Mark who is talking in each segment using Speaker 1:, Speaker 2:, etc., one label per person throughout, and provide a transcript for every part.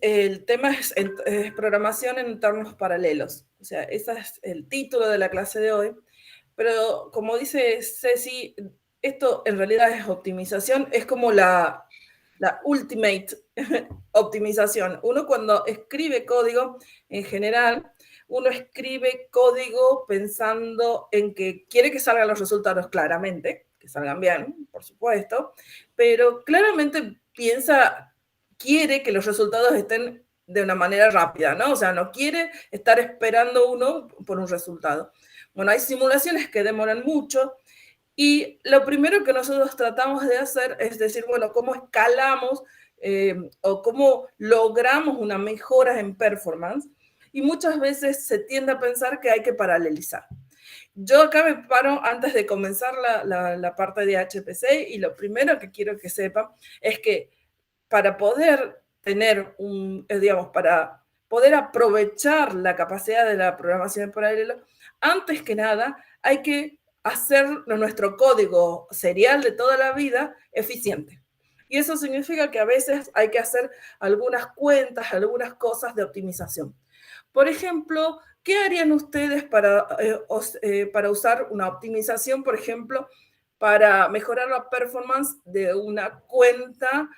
Speaker 1: el tema es programación en entornos paralelos. O sea, ese es el título de la clase de hoy. Pero como dice Ceci, esto en realidad es optimización, es como la ultimate optimización. Uno cuando escribe código, en general, uno escribe código pensando en que quiere que salgan los resultados claramente, que salgan bien, por supuesto, pero claramente quiere que los resultados estén de una manera rápida, ¿no? O sea, no quiere estar esperando uno por un resultado. Bueno, hay simulaciones que demoran mucho y lo primero que nosotros tratamos de hacer es decir, bueno, ¿cómo escalamos o cómo logramos una mejora en performance? Y muchas veces se tiende a pensar que hay que paralelizar. Yo acá me paro antes de comenzar la parte de HPC y lo primero que quiero que sepan es que para poder tener para poder aprovechar la capacidad de la programación en paralelo, antes que nada hay que hacer nuestro código serial de toda la vida eficiente. Y eso significa que a veces hay que hacer algunas cuentas, algunas cosas de optimización. Por ejemplo, ¿qué harían ustedes para usar una optimización, por ejemplo, para mejorar la performance de una cuenta,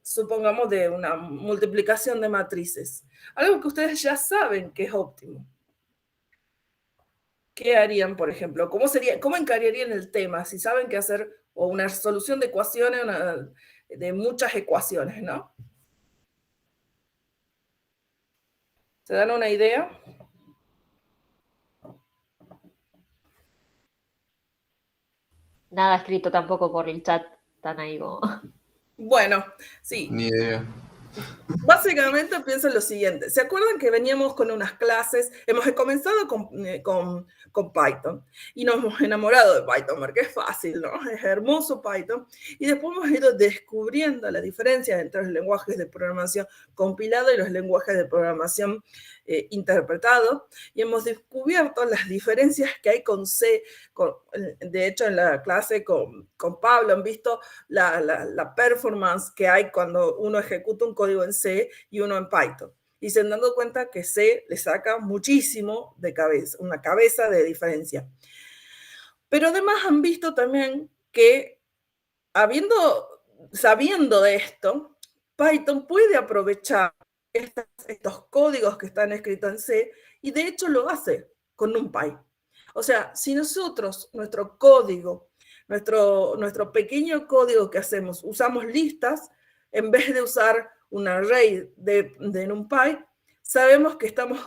Speaker 1: supongamos, de una multiplicación de matrices? Algo que ustedes ya saben que es óptimo. ¿Qué harían, por ejemplo? ¿Cómo encararían el tema si saben qué hacer o una solución de ecuaciones, de muchas ecuaciones, ¿no? ¿Se dan una idea?
Speaker 2: Nada escrito tampoco por el chat, tan ahí como...
Speaker 1: Bueno, sí.
Speaker 3: Ni idea.
Speaker 1: Básicamente pienso en lo siguiente. ¿Se acuerdan que veníamos con unas clases? Hemos comenzado con Python y nos hemos enamorado de Python porque es fácil, ¿no? Es hermoso Python. Y después hemos ido descubriendo la diferencia entre los lenguajes de programación compilado y los lenguajes de programación interpretado. Y hemos descubierto las diferencias que hay con C. De hecho, en la clase con Pablo han visto la performance que hay cuando uno ejecuta un código en C y uno en Python. Y se han dado cuenta que C le saca muchísimo de cabeza, una cabeza de diferencia. Pero además han visto también que sabiendo de esto, Python puede aprovechar estos códigos que están escritos en C y de hecho lo hace con NumPy. O sea, si nosotros, nuestro código, nuestro pequeño código que hacemos, usamos listas, en vez de usar un array de NumPy, sabemos que estamos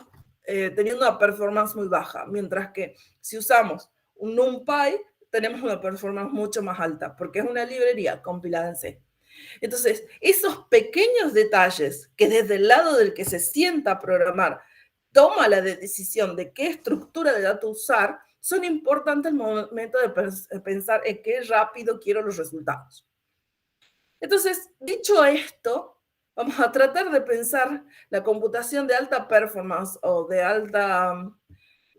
Speaker 1: teniendo una performance muy baja, mientras que si usamos un NumPy, tenemos una performance mucho más alta, porque es una librería compilada en C. Entonces, esos pequeños detalles que desde el lado del que se sienta a programar toma la decisión de qué estructura de datos usar, son importantes al momento de pensar en qué rápido quiero los resultados. Entonces, dicho esto, vamos a tratar de pensar la computación de alta performance o de alta,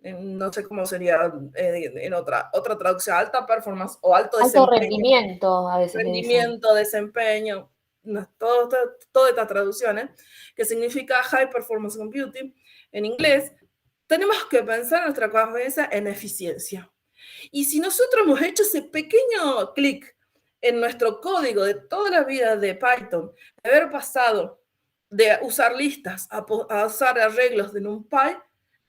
Speaker 1: no sé cómo sería en otra traducción, alta performance o alto desempeño.
Speaker 2: Alto rendimiento, a veces.
Speaker 1: Rendimiento, desempeño, todas estas traducciones, que significa High Performance Computing en inglés, tenemos que pensar en nuestra cabeza en eficiencia. Y si nosotros hemos hecho ese pequeño clic en nuestro código de toda la vida de Python, de haber pasado de usar listas a usar arreglos de NumPy,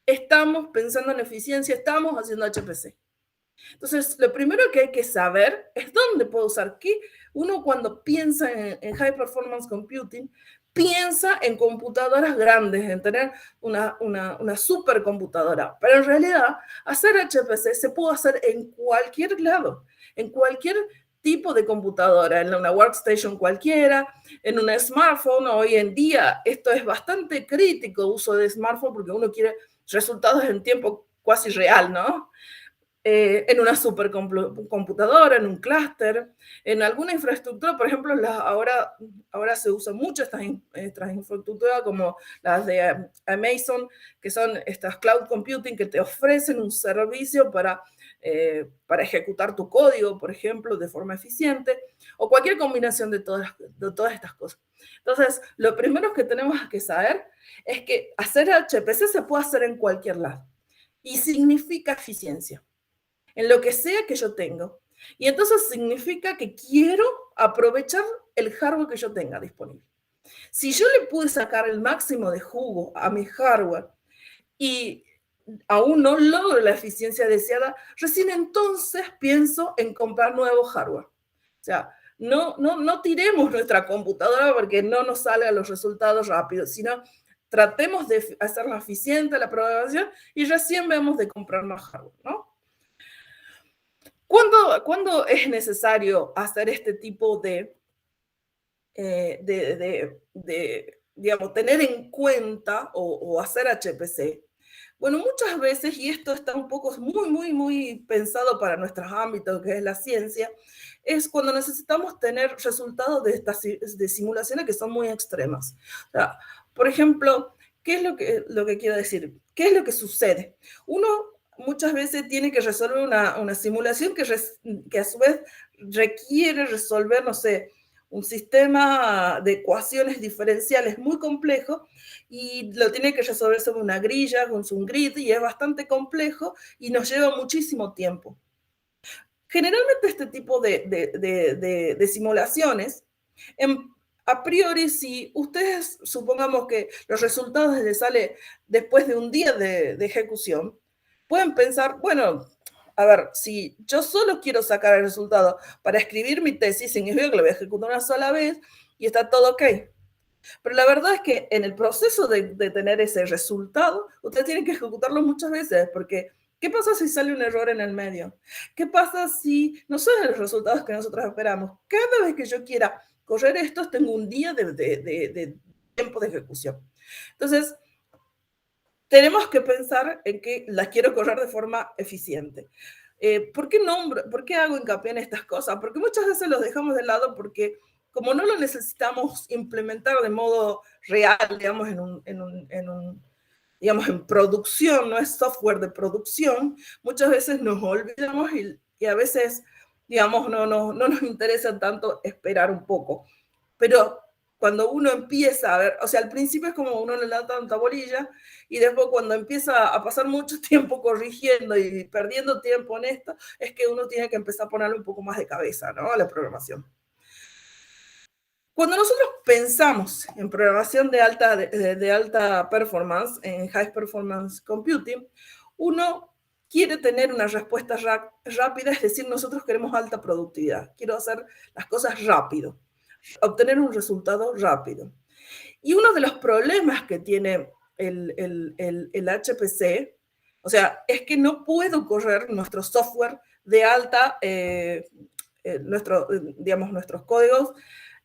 Speaker 1: estamos pensando en eficiencia, estamos haciendo HPC. Entonces, lo primero que hay que saber es dónde puedo usar qué. Uno cuando piensa en High Performance Computing, piensa en computadoras grandes, en tener una supercomputadora. Pero en realidad, hacer HPC se puede hacer en cualquier lado, en cualquier tipo de computadora, en una workstation cualquiera, en un smartphone. Hoy en día esto es bastante crítico, uso de smartphone, porque uno quiere resultados en tiempo casi real, ¿no? en una supercomputadora, en un clúster, en alguna infraestructura. Por ejemplo, ahora se usa mucho estas infraestructuras como las de Amazon, que son estas cloud computing que te ofrecen un servicio para ejecutar tu código, por ejemplo, de forma eficiente, o cualquier combinación de todas estas cosas. Entonces, lo primero que tenemos que saber es que hacer HPC se puede hacer en cualquier lado y significa eficiencia en lo que sea que yo tengo. Y entonces significa que quiero aprovechar el hardware que yo tenga disponible. Si yo le pude sacar el máximo de jugo a mi hardware y aún no logro la eficiencia deseada, recién entonces pienso en comprar nuevo hardware. O sea, no tiremos nuestra computadora porque no nos salgan los resultados rápidos, sino tratemos de hacerla eficiente la programación y recién veamos de comprar más hardware, ¿no? ¿Cuándo es necesario hacer este tipo digamos, tener en cuenta o hacer HPC? Bueno, muchas veces, y esto está un poco muy pensado para nuestros ámbitos, que es la ciencia, es cuando necesitamos tener resultados de simulaciones que son muy extremas. O sea, por ejemplo, ¿qué es lo que quiero decir? ¿Qué es lo que sucede? Uno muchas veces tiene que resolver una simulación que a su vez requiere resolver, no sé, un sistema de ecuaciones diferenciales muy complejo y lo tiene que resolver sobre una grilla, con un grid, y es bastante complejo y nos lleva muchísimo tiempo. Generalmente este tipo de simulaciones, a priori, si ustedes supongamos que los resultados les salen después de un día de ejecución, pueden pensar, bueno, a ver, si yo solo quiero sacar el resultado para escribir mi tesis, significa que lo voy a ejecutar una sola vez y está todo ok. Pero la verdad es que en el proceso de tener ese resultado, ustedes tienen que ejecutarlo muchas veces, porque ¿qué pasa si sale un error en el medio? ¿Qué pasa si no son los resultados que nosotros esperamos? Cada vez que yo quiera correr esto, tengo un día de tiempo de ejecución. Entonces, tenemos que pensar en que las quiero correr de forma eficiente. ¿Por qué hago hincapié en estas cosas? Porque muchas veces los dejamos de lado porque como no lo necesitamos implementar de modo real, digamos, digamos, en producción, no es software de producción, muchas veces nos olvidamos y a veces, digamos, no nos interesa tanto esperar un poco. Pero cuando uno empieza a ver, o sea, al principio es como uno le da tanta bolilla y después cuando empieza a pasar mucho tiempo corrigiendo y perdiendo tiempo en esto, es que uno tiene que empezar a ponerle un poco más de cabeza, ¿no? A la programación. Cuando nosotros pensamos en programación de alta performance, en high performance computing, uno quiere tener una respuesta rápida, es decir, nosotros queremos alta productividad. Quiero hacer las cosas rápido, obtener un resultado rápido. Y uno de los problemas que tiene el HPC, o sea, es que no puedo correr nuestro software de alta, digamos, nuestros códigos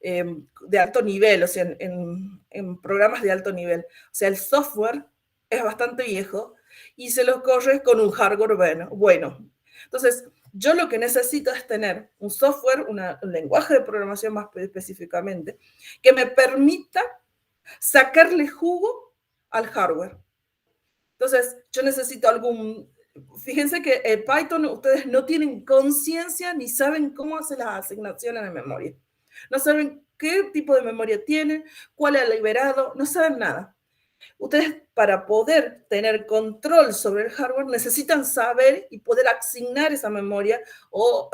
Speaker 1: de alto nivel, o sea, en programas de alto nivel. O sea, el software es bastante viejo y se lo corre con un hardware bueno. Entonces, yo lo que necesito es tener un software, un lenguaje de programación más específicamente, que me permita sacarle jugo al hardware. Entonces, yo necesito fíjense que en Python ustedes no tienen conciencia ni saben cómo hacer las asignaciones de memoria. No saben qué tipo de memoria tienen, cuál es el liberado, no saben nada. Ustedes, para poder tener control sobre el hardware, necesitan saber y poder asignar esa memoria o,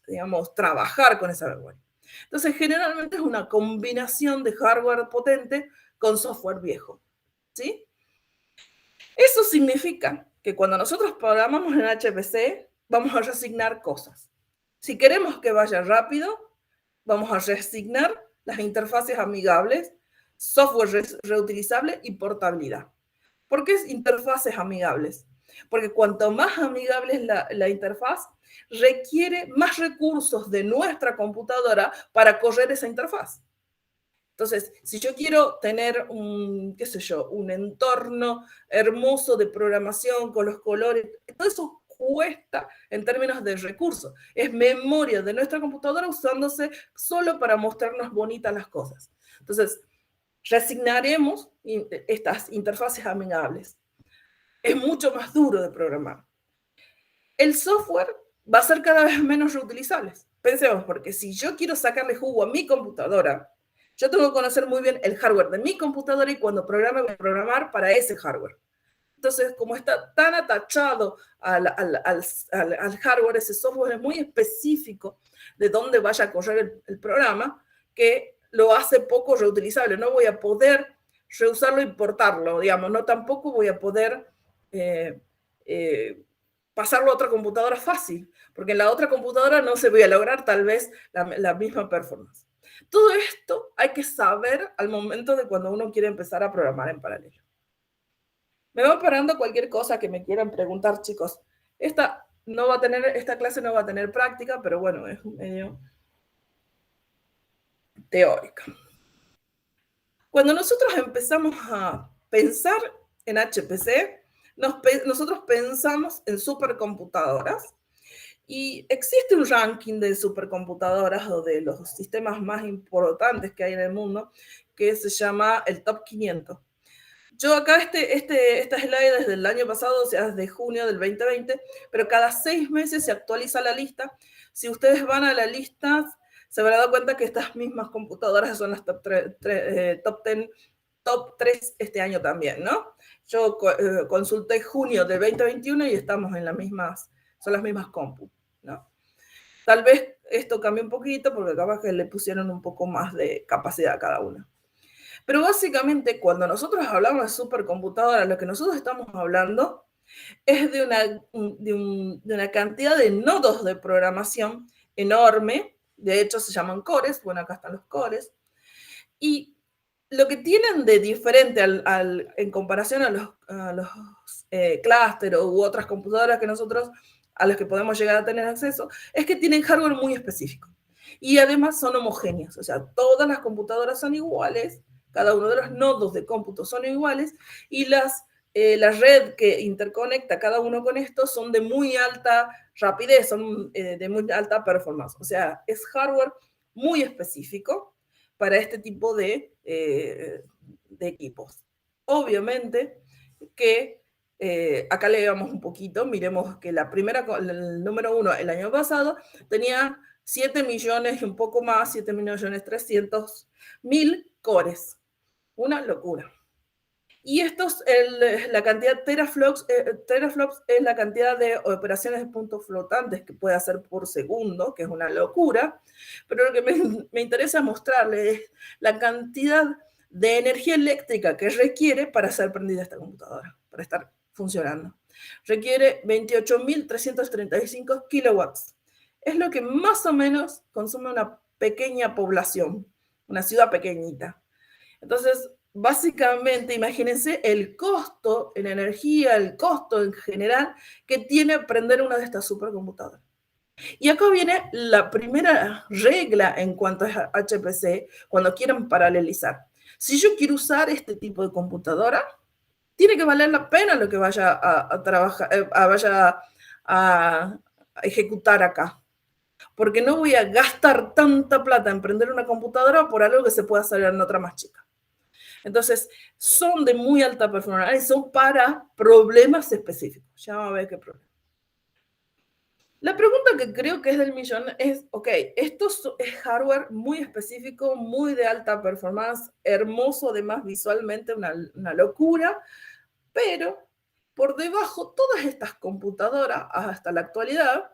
Speaker 1: digamos, trabajar con esa memoria. Entonces, generalmente es una combinación de hardware potente con software viejo, ¿sí? Eso significa que cuando nosotros programamos en HPC, vamos a reasignar cosas. Si queremos que vaya rápido, vamos a reasignar las interfaces amigables, software reutilizable y portabilidad. ¿Por qué es interfaces amigables? Porque cuanto más amigable es la interfaz, requiere más recursos de nuestra computadora para correr esa interfaz. Entonces, si yo quiero tener qué sé yo, un entorno hermoso de programación con los colores, todo eso cuesta en términos de recursos. Es memoria de nuestra computadora usándose solo para mostrarnos bonitas las cosas. Entonces, resignaremos estas interfaces amigables. Es mucho más duro de programar. El software va a ser cada vez menos reutilizable. Pensemos, porque si yo quiero sacarle jugo a mi computadora, yo tengo que conocer muy bien el hardware de mi computadora y cuando programe voy a programar para ese hardware. Entonces, como está tan atachado al hardware, ese software es muy específico de dónde vaya a correr el programa, que lo hace poco reutilizable. No voy a poder reusarlo e importarlo, digamos, no tampoco voy a poder pasarlo a otra computadora fácil, porque en la otra computadora no se voy a lograr tal vez la misma performance. Todo esto hay que saber al momento de cuando uno quiere empezar a programar en paralelo. Me va parando cualquier cosa que me quieran preguntar, chicos. Esta clase no va a tener práctica, pero bueno, es medio teórica. Cuando nosotros empezamos a pensar en HPC, nosotros pensamos en supercomputadoras y existe un ranking de supercomputadoras o de los sistemas más importantes que hay en el mundo que se llama el Top 500. Yo acá esta slide desde el año pasado, o sea, desde junio del 2020, pero cada 6 meses se actualiza la lista. Si ustedes van a la lista, se habrán dado cuenta que estas mismas computadoras son las top 3 este año también, ¿no? Yo consulté junio del 2021 y estamos en son las mismas compu, ¿no? Tal vez esto cambie un poquito porque capaz que le pusieron un poco más de capacidad a cada una. Pero básicamente cuando nosotros hablamos de supercomputadora, lo que nosotros estamos hablando es de una cantidad de nodos de programación enorme. De hecho se llaman cores, bueno, acá están los cores. Y lo que tienen de diferente en comparación a los clústeres u otras computadoras a las que podemos llegar a tener acceso, es que tienen hardware muy específico. Y además son homogéneos, o sea, todas las computadoras son iguales, cada uno de los nodos de cómputo son iguales, y la red que interconecta cada uno con estos son de muy alta rapidez, son de muy alta performance. O sea, es hardware muy específico para este tipo de equipos. Obviamente que acá le veamos un poquito, miremos que el número 1 el año pasado tenía 7 millones y un poco más, 7.300.000 cores. Una locura. Y la cantidad teraflops es la cantidad de operaciones de puntos flotantes que puede hacer por segundo, que es una locura, pero lo que me interesa mostrarles es la cantidad de energía eléctrica que requiere para ser prendida esta computadora, para estar funcionando. Requiere 28.335 kilowatts. Es lo que más o menos consume una pequeña población, una ciudad pequeñita. Entonces, básicamente, imagínense el costo en energía, el costo en general que tiene prender una de estas supercomputadoras. Y acá viene la primera regla en cuanto a HPC cuando quieren paralelizar. Si yo quiero usar este tipo de computadora, tiene que valer la pena lo que vaya a trabajar, vaya a ejecutar acá. Porque no voy a gastar tanta plata en prender una computadora por algo que se pueda hacer en otra más chica. Entonces, son de muy alta performance, son para problemas específicos. Ya vamos a ver qué problema. La pregunta que creo que es del millón es, ok, esto es hardware muy específico, muy de alta performance, hermoso, además visualmente una locura, pero por debajo todas estas computadoras hasta la actualidad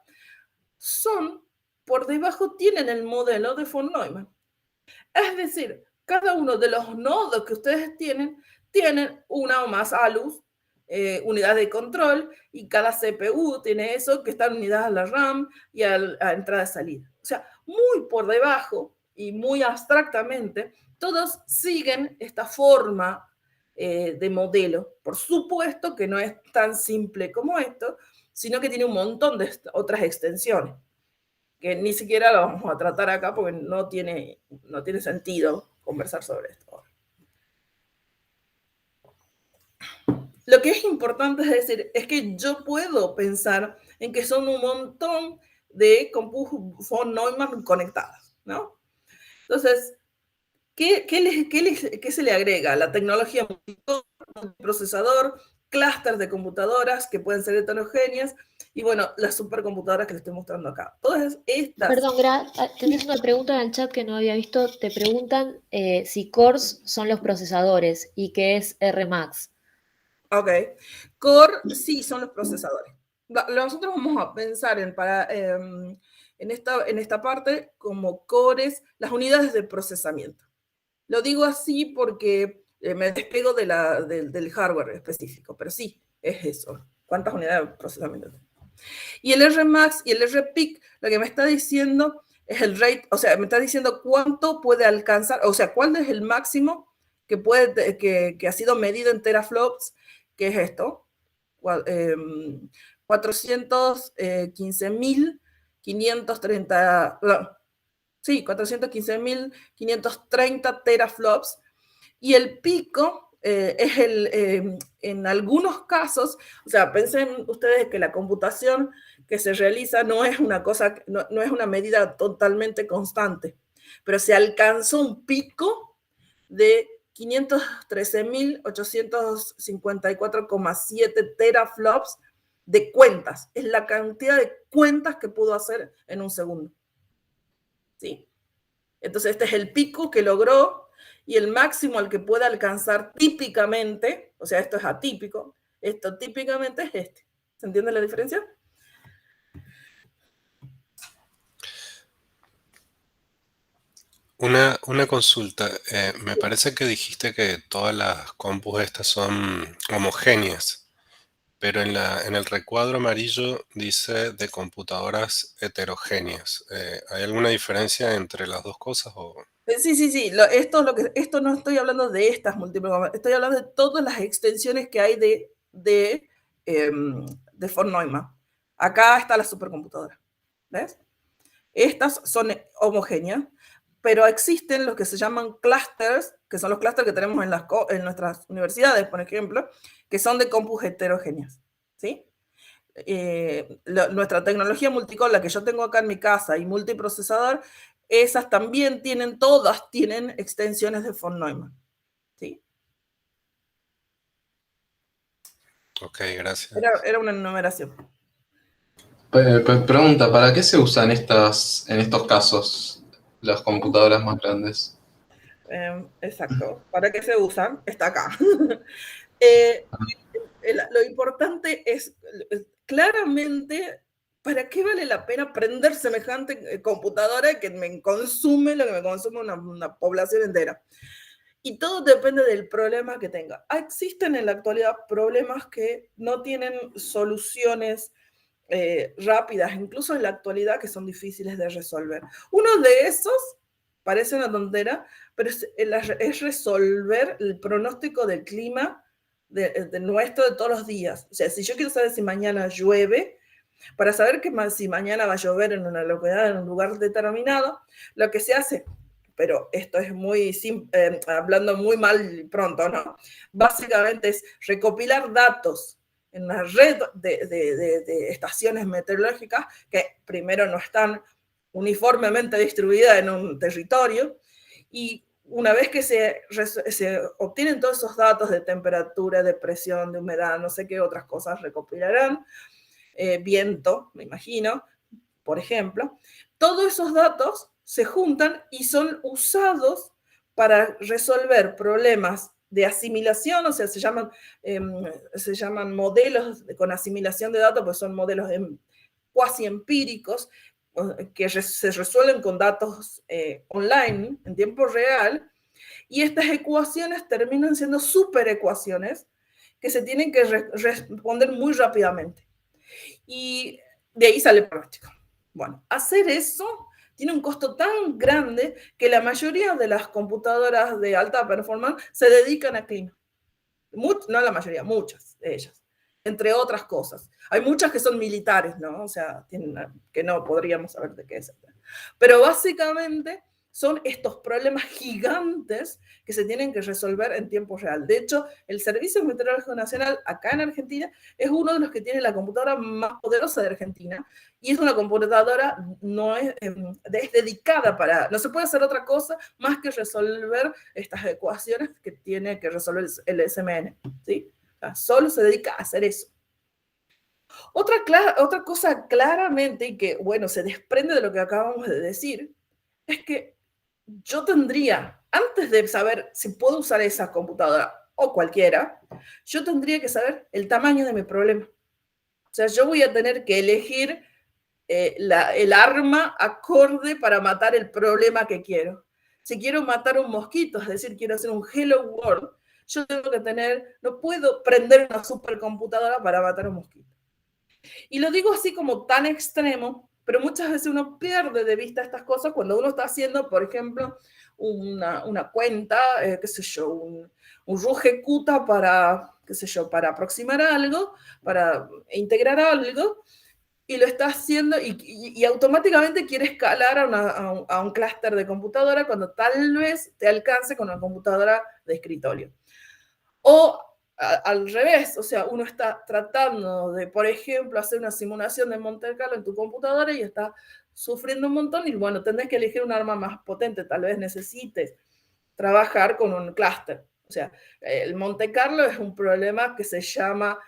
Speaker 1: por debajo tienen el modelo de von Neumann. Es decir, cada uno de los nodos que ustedes tienen una o más ALUs, unidad de control, y cada CPU tiene eso, que están unidas a la RAM y a entrada y salida. O sea, muy por debajo y muy abstractamente, todos siguen esta forma de modelo. Por supuesto que no es tan simple como esto, sino que tiene un montón de otras extensiones que ni siquiera lo vamos a tratar acá porque no tiene sentido conversar sobre esto. Lo que es importante es decir, es que yo puedo pensar en que son un montón de compus von Neumann conectadas, ¿no? Entonces, ¿qué se le agrega? La tecnología multiprocesador, clústeres de computadoras que pueden ser heterogéneas y, bueno, las supercomputadoras que les estoy mostrando acá. Todas estas...
Speaker 2: Perdón, Gra, tenés una pregunta en el chat que no había visto. Te preguntan si cores son los procesadores y qué es RMAX.
Speaker 1: Ok. Core sí son los procesadores. Nosotros vamos a pensar en esta parte como cores, las unidades de procesamiento. Lo digo así porque me despego del hardware específico, pero sí, es eso. ¿Cuántas unidades de procesamiento? Y el RMAX y el RPIC, lo que me está diciendo es el rate, o sea, me está diciendo cuánto puede alcanzar, o sea, cuál es el máximo que ha sido medido en teraflops, que es esto, 415.530, sí, 415.530 teraflops, y el pico es en algunos casos, o sea, piensen ustedes que la computación que se realiza no es una cosa, no es una medida totalmente constante, pero se alcanzó un pico de 513.854,7 teraflops de cuentas. Es la cantidad de cuentas que pudo hacer en un segundo. ¿Sí? Entonces, este es el pico que logró y el máximo al que puede alcanzar típicamente, o sea, esto es atípico, esto típicamente es este. ¿Se entiende la diferencia?
Speaker 3: Una consulta. Me parece que dijiste que todas las compus estas son homogéneas, pero en el recuadro amarillo dice de computadoras heterogéneas. ¿Hay alguna diferencia entre las dos cosas?
Speaker 1: Sí. Esto no estoy hablando de estas múltiples, estoy hablando de todas las extensiones que hay de von Neumann. Acá está la supercomputadora. ¿Ves? Estas son homogéneas, pero existen los que se llaman clusters, que son los clusters que tenemos en nuestras universidades, por ejemplo, que son de compus heterogéneas. ¿Sí? Nuestra tecnología multicore, la que yo tengo acá en mi casa, y multiprocesador, esas también todas tienen extensiones de von Neumann. ¿Sí?
Speaker 3: Ok, gracias.
Speaker 1: Era una enumeración.
Speaker 4: Pregunta, ¿para qué se usan en estos casos las computadoras más grandes?
Speaker 1: Exacto. ¿Para qué se usan? Está acá. Lo importante es claramente para qué vale la pena prender semejante computadora que me consume lo que me consume una población entera. Y todo depende del problema que tenga. Existen en la actualidad problemas que no tienen soluciones rápidas, incluso en la actualidad, que son difíciles de resolver. Uno de esos, parece una tontera, pero es resolver el pronóstico del clima de nuestro de todos los días. O sea, si yo quiero saber si mañana llueve, para saber si mañana va a llover en una localidad, en un lugar determinado, lo que se hace, pero esto es hablando muy mal pronto, ¿no? Básicamente es recopilar datos en una red de estaciones meteorológicas que primero no están uniformemente distribuidas en un territorio, y una vez que se obtienen todos esos datos de temperatura, de presión, de humedad, no sé qué otras cosas recopilarán, viento, me imagino, por ejemplo, todos esos datos se juntan y son usados para resolver problemas de asimilación, o sea, se llaman modelos con asimilación de datos, pues son modelos cuasi empíricos que se resuelven con datos online, en tiempo real, y estas ecuaciones terminan siendo superecuaciones que se tienen que responder muy rápidamente. Y de ahí sale el pronóstico. Bueno, hacer eso tiene un costo tan grande que la mayoría de las computadoras de alta performance se dedican a clima. No la mayoría, muchas de ellas, entre otras cosas. Hay muchas que son militares, ¿no? O sea, que no podríamos saber de qué es. Pero básicamente son estos problemas gigantes que se tienen que resolver en tiempo real. De hecho, el Servicio Meteorológico Nacional, acá en Argentina, es uno de los que tiene la computadora más poderosa de Argentina, y es una computadora, no es dedicada para, no se puede hacer otra cosa más que resolver estas ecuaciones que tiene que resolver el SMN, ¿sí? O sea, solo se dedica a hacer eso. Otra cosa claramente, y que, bueno, se desprende de lo que acabamos de decir, es que yo tendría, antes de saber si puedo usar esa computadora o cualquiera, yo tendría que saber el tamaño de mi problema. O sea, yo voy a tener que elegir el arma acorde para matar el problema que quiero. Si quiero matar un mosquito, es decir, quiero hacer un Hello World, yo tengo que tener, no puedo prender una supercomputadora para matar un mosquito. Y lo digo así como tan extremo, pero muchas veces uno pierde de vista estas cosas cuando uno está haciendo, por ejemplo, una cuenta, qué sé yo, un RUGECUTA para, qué sé yo, para aproximar algo, para integrar algo, y lo está haciendo y automáticamente quiere escalar a un clúster de computadora cuando tal vez te alcance con una computadora de escritorio. O al revés, o sea, uno está tratando de, por ejemplo, hacer una simulación de Monte Carlo en tu computadora y está sufriendo un montón y, bueno, tendrás que elegir un arma más potente, tal vez necesites trabajar con un clúster. O sea, el Monte Carlo es un problema que se llama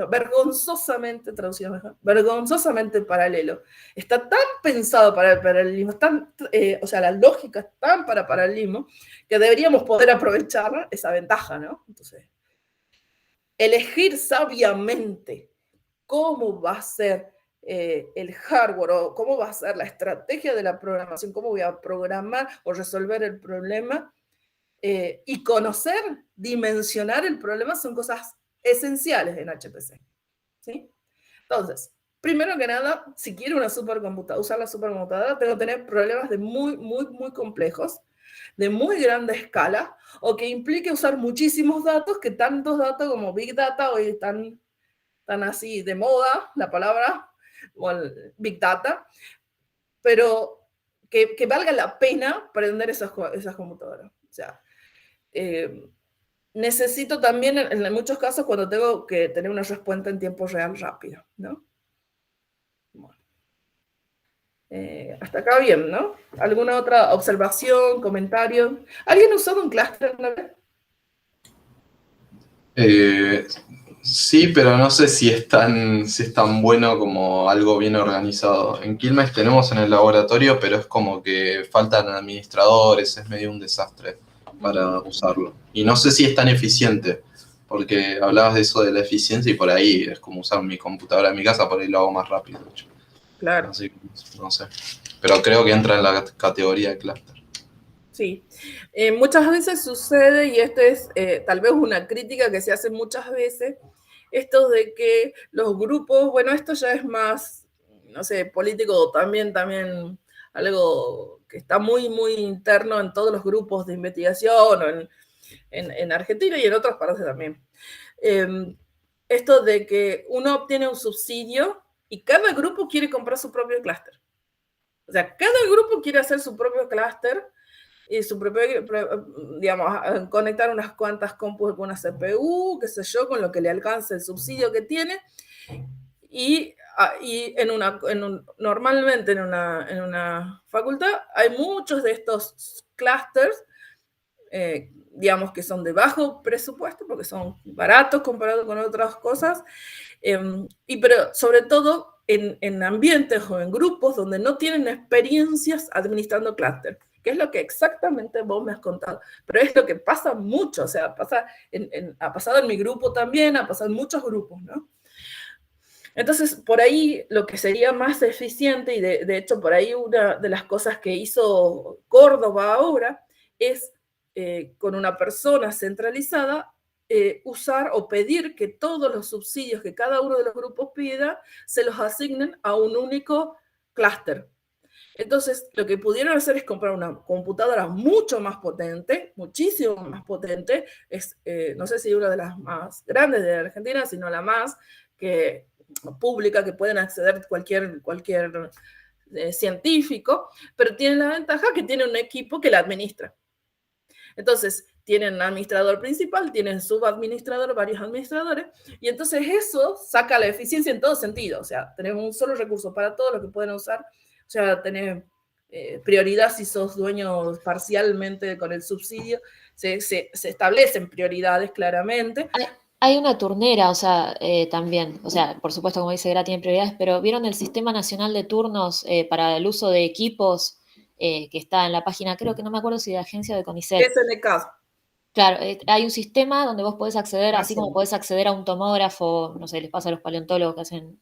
Speaker 1: vergonzosamente, traducido mejor, vergonzosamente paralelo. Está tan pensado para el paralelismo, o sea, la lógica es tan para paralelismo, que deberíamos poder aprovechar esa ventaja, ¿no? Entonces, elegir sabiamente cómo va a ser el hardware o cómo va a ser la estrategia de la programación, cómo voy a programar o resolver el problema, y conocer, dimensionar el problema son cosas esenciales en HPC, ¿sí? Entonces, primero que nada, si quiero usar la supercomputadora, tengo que tener problemas de muy complejos, de muy grande escala, o que implique usar muchísimos datos, que tantos datos como Big Data hoy están así de moda, la palabra, o el Big Data, pero que valga la pena prender esas computadoras. O sea, necesito también, en muchos casos, cuando tengo que tener una respuesta en tiempo real rápido, ¿no? Bueno. Hasta acá bien, ¿no? ¿Alguna otra observación, comentario? ¿Alguien ha usado un clúster una vez?
Speaker 4: Sí, pero no sé si es tan bueno como algo bien organizado. En Quilmes tenemos en el laboratorio, pero es como que faltan administradores, es medio un desastre para usarlo. Y no sé si es tan eficiente, porque hablabas de eso de la eficiencia y por ahí es como usar mi computadora en mi casa, por ahí lo hago más rápido.
Speaker 1: Claro.
Speaker 4: Así que no sé. Pero creo que entra en la categoría de clúster.
Speaker 1: Sí, muchas veces sucede, y esto es tal vez una crítica que se hace muchas veces, esto de que los grupos, bueno, esto ya es más, no sé, político, también algo que está muy interno en todos los grupos de investigación, o en Argentina y en otras partes también. Esto de que uno obtiene un subsidio y cada grupo quiere comprar su propio clúster. O sea, cada grupo quiere hacer su propio clúster y su propio, digamos, conectar unas cuantas compus con una CPU, qué sé yo, con lo que le alcance el subsidio que tiene. Y normalmente en una facultad hay muchos de estos clústeres, digamos, que son de bajo presupuesto, porque son baratos comparado con otras cosas, pero sobre todo en ambientes o en grupos donde no tienen experiencias administrando clúster, que es lo que exactamente vos me has contado, pero es lo que pasa mucho, o sea, ha pasado en mi grupo también, ha pasado en muchos grupos, ¿no? Entonces, por ahí lo que sería más eficiente, y de hecho por ahí una de las cosas que hizo Córdoba ahora, es con una persona centralizada, usar o pedir que todos los subsidios que cada uno de los grupos pida se los asignen a un único clúster. Entonces, lo que pudieron hacer es comprar una computadora mucho más potente, muchísimo más potente, no sé si una de las más grandes de Argentina, sino la más pública, que pueden acceder cualquier científico, pero tienen la ventaja que tienen un equipo que la administra. Entonces, tienen un administrador principal, tienen subadministrador, varios administradores, y entonces eso saca la eficiencia en todo sentido. O sea, tenemos un solo recurso para todo lo que pueden usar. O sea, tenés prioridad si sos dueño parcialmente con el subsidio. Se establecen prioridades claramente.
Speaker 2: Hay una turnera, o sea, también, o sea, por supuesto, como dice Gra, tiene prioridades, pero ¿vieron el Sistema Nacional de Turnos para el uso de equipos que está en la página, creo que no me acuerdo si de agencia o de CONICET?
Speaker 1: SNK.
Speaker 2: Claro, hay un sistema donde vos podés acceder, así como podés acceder a un tomógrafo, no sé, les pasa a los paleontólogos que hacen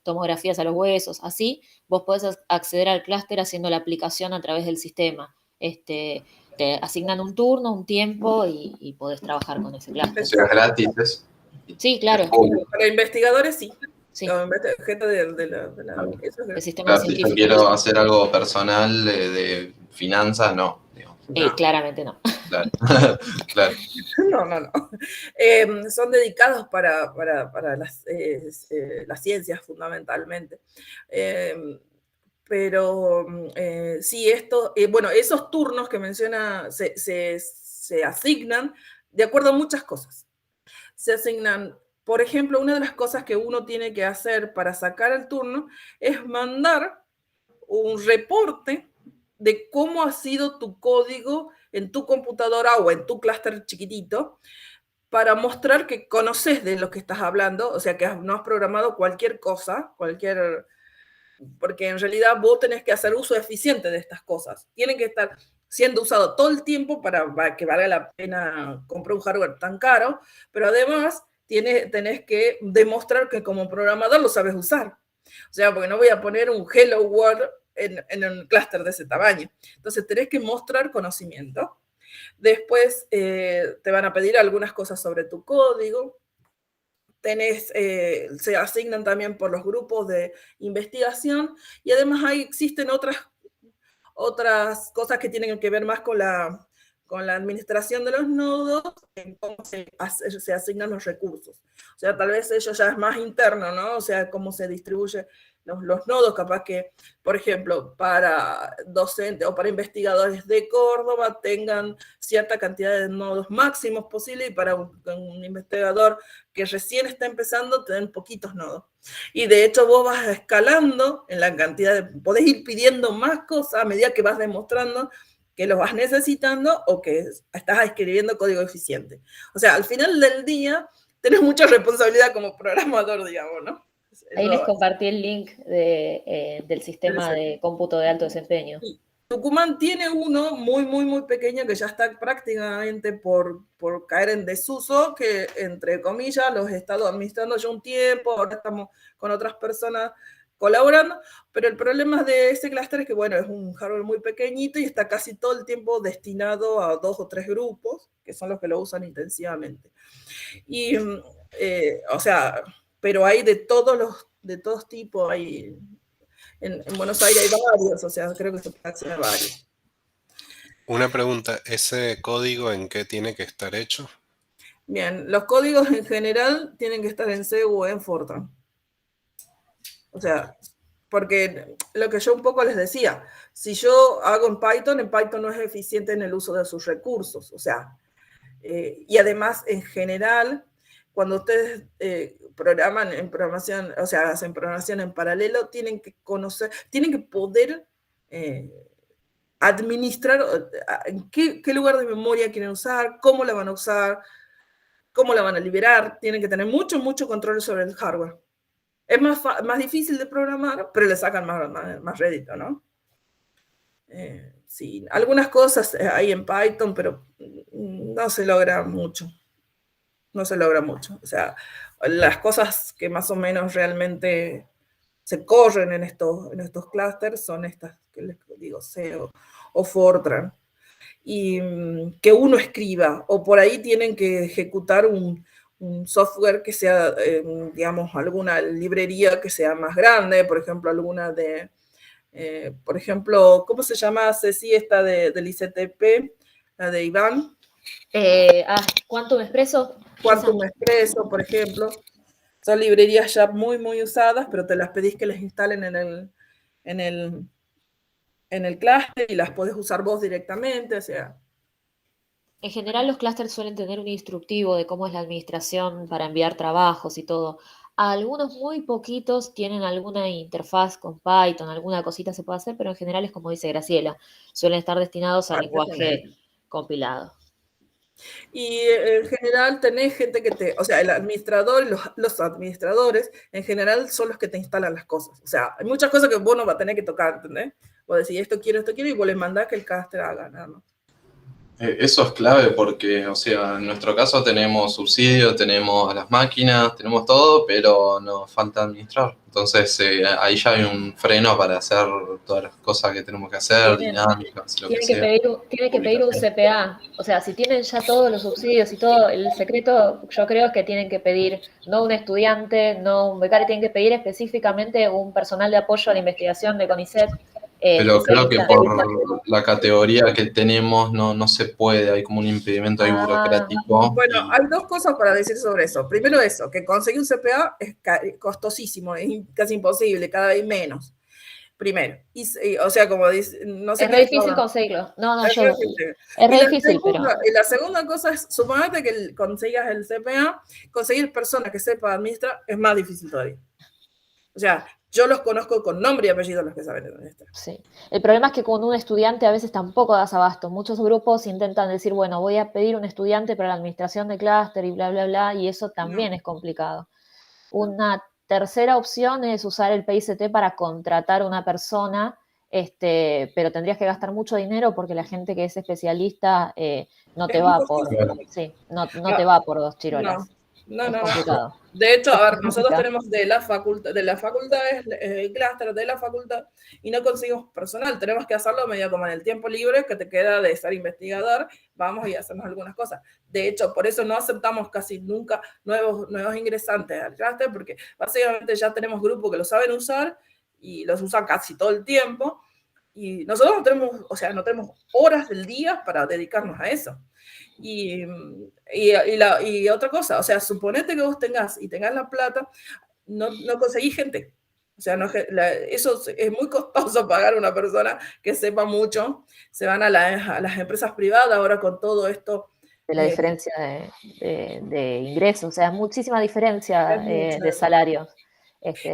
Speaker 2: tomografías a los huesos, así, vos podés acceder al clúster haciendo la aplicación a través del sistema. Te asignan un turno, un tiempo y podés trabajar con ese clúster.
Speaker 4: Eso es gratis, eso.
Speaker 2: Sí, claro.
Speaker 1: Para investigadores, sí.
Speaker 2: Sí.
Speaker 1: Gente de la eso es
Speaker 2: El sistema
Speaker 4: Claro, si yo
Speaker 2: científico.
Speaker 4: quiero hacer algo personal de finanzas, no. Digo, no.
Speaker 2: Claramente no.
Speaker 4: Claro. Claro.
Speaker 1: No. Son dedicados para las ciencias fundamentalmente. Pero sí, bueno, esos turnos que menciona se asignan de acuerdo a muchas cosas. Se asignan, por ejemplo, una de las cosas que uno tiene que hacer para sacar el turno es mandar un reporte de cómo ha sido tu código en tu computadora o en tu clúster chiquitito para mostrar que conoces de lo que estás hablando, o sea, que no has programado cualquier cosa, porque en realidad vos tenés que hacer uso eficiente de estas cosas. Tienen que estar siendo usado todo el tiempo para que valga la pena comprar un hardware tan caro, pero además tenés que demostrar que como programador lo sabes usar. O sea, porque no voy a poner un Hello World en un clúster de ese tamaño. Entonces tenés que mostrar conocimiento. Después te van a pedir algunas cosas sobre tu código. Se asignan también por los grupos de investigación y además ahí existen otras cosas que tienen que ver más con la administración de los nodos, en cómo se asignan los recursos. O sea, tal vez eso ya es más interno, ¿no? O sea, cómo se distribuye los nodos, capaz que, por ejemplo, para docentes o para investigadores de Córdoba tengan cierta cantidad de nodos máximos posible y para un investigador que recién está empezando te den poquitos nodos. Y de hecho vos vas escalando en la cantidad podés ir pidiendo más cosas a medida que vas demostrando que los vas necesitando o que estás escribiendo código eficiente. O sea, al final del día tenés mucha responsabilidad como programador, digamos, ¿no?
Speaker 2: Ahí les compartí el link del sistema de cómputo de alto desempeño.
Speaker 1: Sí. Tucumán tiene uno muy, muy, muy pequeño que ya está prácticamente por caer en desuso, que entre comillas los he estado administrando ya un tiempo, ahora estamos con otras personas colaborando, pero el problema de ese clúster es que, bueno, es un hardware muy pequeñito y está casi todo el tiempo destinado a 2 o 3 grupos, que son los que lo usan intensivamente. Y, o sea, pero hay de todos tipos, hay... En Buenos Aires hay varios, o sea, creo que se puede acceder a varios.
Speaker 3: Una pregunta, ¿ese código en qué tiene que estar hecho?
Speaker 1: Bien, los códigos en general tienen que estar en C o en Fortran. O sea, porque lo que yo un poco les decía, si yo hago en Python no es eficiente en el uso de sus recursos. O sea, y además, en general, cuando ustedes programan en programación, o sea, hacen programación en paralelo, tienen que conocer, tienen que poder administrar en qué lugar de memoria quieren usar, cómo la van a usar, cómo la van a liberar, tienen que tener mucho control sobre el hardware. Es más difícil de programar, pero le sacan más rédito, ¿no? Sí, algunas cosas hay en Python, pero no se logra mucho. No se logra mucho. O sea, las cosas que más o menos realmente se corren en estos clústeres son estas que les digo, C o Fortran. Y que uno escriba, o por ahí tienen que ejecutar un software que sea, digamos, alguna librería que sea más grande, por ejemplo, alguna de, por ejemplo, ¿cómo se llama, Ceci, esta del ICTP? La de Iván.
Speaker 2: Quantum Expresso.
Speaker 1: Quantum Expresso, por ejemplo. Son librerías ya muy usadas, pero te las pedís que les instalen en el clúster y las podés usar vos directamente, o sea.
Speaker 2: En general los clústeres suelen tener un instructivo de cómo es la administración para enviar trabajos y todo. Algunos muy poquitos tienen alguna interfaz con Python, alguna cosita se puede hacer, pero en general es como dice Graciela, suelen estar destinados a lenguaje compilado.
Speaker 1: Y en general tenés gente que o sea, el administrador, los administradores, en general son los que te instalan las cosas. O sea, hay muchas cosas que vos no vas a tener que tocar, ¿entendés? Vos decís, esto quiero, y vos les mandás que el caster haga, nada más.
Speaker 4: Eso es clave porque, o sea, en nuestro caso tenemos subsidio, tenemos las máquinas, tenemos todo, pero nos falta administrar. Entonces ahí ya hay un freno para hacer todas las cosas que tenemos que hacer, dinámicas, lo que sea.
Speaker 2: Tiene que pedir un CPA. O sea, si tienen ya todos los subsidios y todo, el secreto yo creo que tienen que pedir no un estudiante, no un becario, tienen que pedir específicamente un personal de apoyo a la investigación de CONICET.
Speaker 4: Pero creo que por la categoría que tenemos no se puede, hay como un impedimento ahí burocrático.
Speaker 1: Bueno, hay dos cosas para decir sobre eso. Primero eso, que conseguir un CPA es costosísimo, es casi imposible, cada vez menos. Primero. O sea, como dice, no sé.
Speaker 2: Es re difícil conseguirlo. Es re difícil, pero.
Speaker 1: Y la segunda cosa es, suponete que consigas el CPA, conseguir personas que sepan administrar es más difícil todavía. O sea, yo los conozco con nombre y apellido los que saben administrar.
Speaker 2: Sí. El problema es que con un estudiante a veces tampoco das abasto. Muchos grupos intentan decir, bueno, voy a pedir un estudiante para la administración de clúster y bla, bla, bla, y eso también es complicado. Una tercera opción es usar el PICT para contratar a una persona, pero tendrías que gastar mucho dinero porque la gente que es especialista no te va por, no te va por 2 chirolas.
Speaker 1: No. De hecho, a ver, nosotros tenemos de la facultad es el clúster de la facultad y no conseguimos personal. Tenemos que hacerlo medio como en el tiempo libre que te queda de ser investigador. Vamos y hacemos algunas cosas. De hecho, por eso no aceptamos casi nunca nuevos ingresantes al clúster porque básicamente ya tenemos grupos que lo saben usar y los usan casi todo el tiempo. Y nosotros no tenemos horas del día para dedicarnos a eso. Y otra cosa, o sea, suponete que vos tengas la plata, no conseguís gente. O sea, eso es muy costoso pagar a una persona que sepa mucho. Se van a las empresas privadas ahora con todo esto.
Speaker 2: De la diferencia de ingresos, o sea, muchísima diferencia de salarios.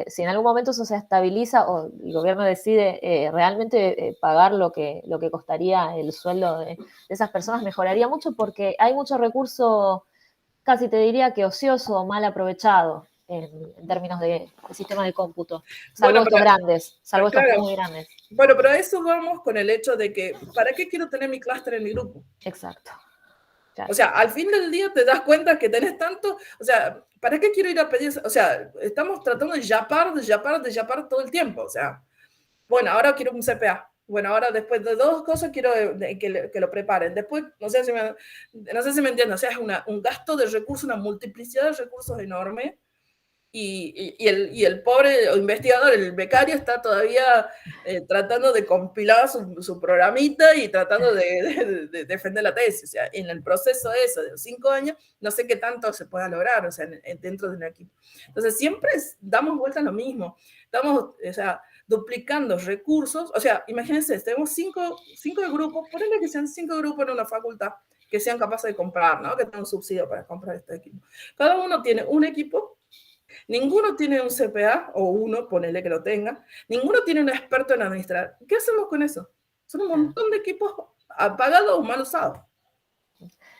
Speaker 2: Si en algún momento eso se estabiliza o el gobierno decide realmente pagar lo que costaría el sueldo de esas personas, mejoraría mucho porque hay mucho recurso, casi te diría que ocioso o mal aprovechado en términos de sistema de cómputo, salvo estos grandes, estos muy grandes.
Speaker 1: Bueno, pero a eso vamos con el hecho de que, ¿para qué quiero tener mi clúster en mi grupo?
Speaker 2: Exacto.
Speaker 1: O sea, al fin del día te das cuenta que tenés tanto, o sea, ¿para qué quiero ir a pedir? O sea, estamos tratando de yapar todo el tiempo, o sea, bueno, ahora quiero un CPA, bueno, ahora después de 2 cosas quiero que lo preparen, después, no sé si me entienden, o sea, es un gasto de recursos, una multiplicidad de recursos enorme. Y el pobre investigador, el becario, está todavía tratando de compilar su programita y tratando de defender la tesis. O sea, en el proceso de eso, de 5 años, no sé qué tanto se pueda lograr, o sea, dentro de un equipo. Entonces, siempre damos vuelta a lo mismo. Estamos, o sea, duplicando recursos. O sea, imagínense, tenemos 5 grupos, ponele que sean 5 grupos en una facultad que sean capaces de comprar, ¿no? Que tengan un subsidio para comprar este equipo. Cada uno tiene un equipo. Ninguno tiene un CPA, o uno, ponele que lo tenga. Ninguno tiene un experto en administrar. ¿Qué hacemos con eso? Son un montón de equipos apagados o mal usados.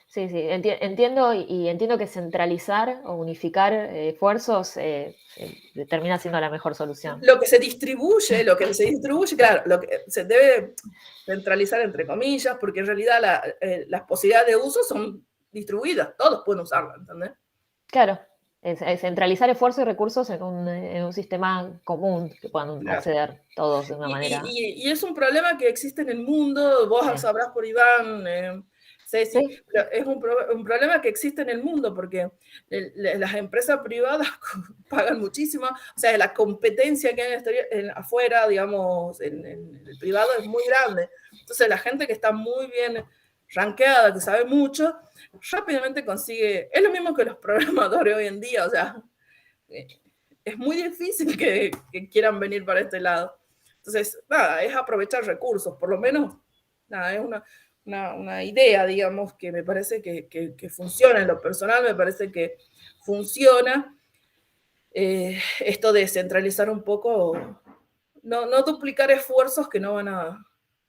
Speaker 2: Sí, entiendo y entiendo que centralizar o unificar esfuerzos termina siendo la mejor solución.
Speaker 1: Lo que se distribuye, claro, lo que se debe centralizar entre comillas, porque en realidad las posibilidades de uso son distribuidas, todos pueden usarlo, ¿entendés?
Speaker 2: Claro. Es centralizar esfuerzos y recursos en un sistema común que puedan acceder todos de una manera.
Speaker 1: Y es un problema que existe en el mundo, vos sabrás por Iván, Ceci, pero es un problema que existe en el mundo porque las empresas privadas pagan muchísimo, o sea, la competencia que hay afuera, digamos, en el privado es muy grande. Entonces la gente que está muy bien rankeada, que sabe mucho, rápidamente consigue, es lo mismo que los programadores hoy en día, o sea, es muy difícil que quieran venir para este lado. Entonces, nada, es aprovechar recursos, por lo menos, nada, es una idea, digamos, que me parece que funciona en lo personal, me parece que funciona esto de centralizar un poco, no duplicar esfuerzos que no van a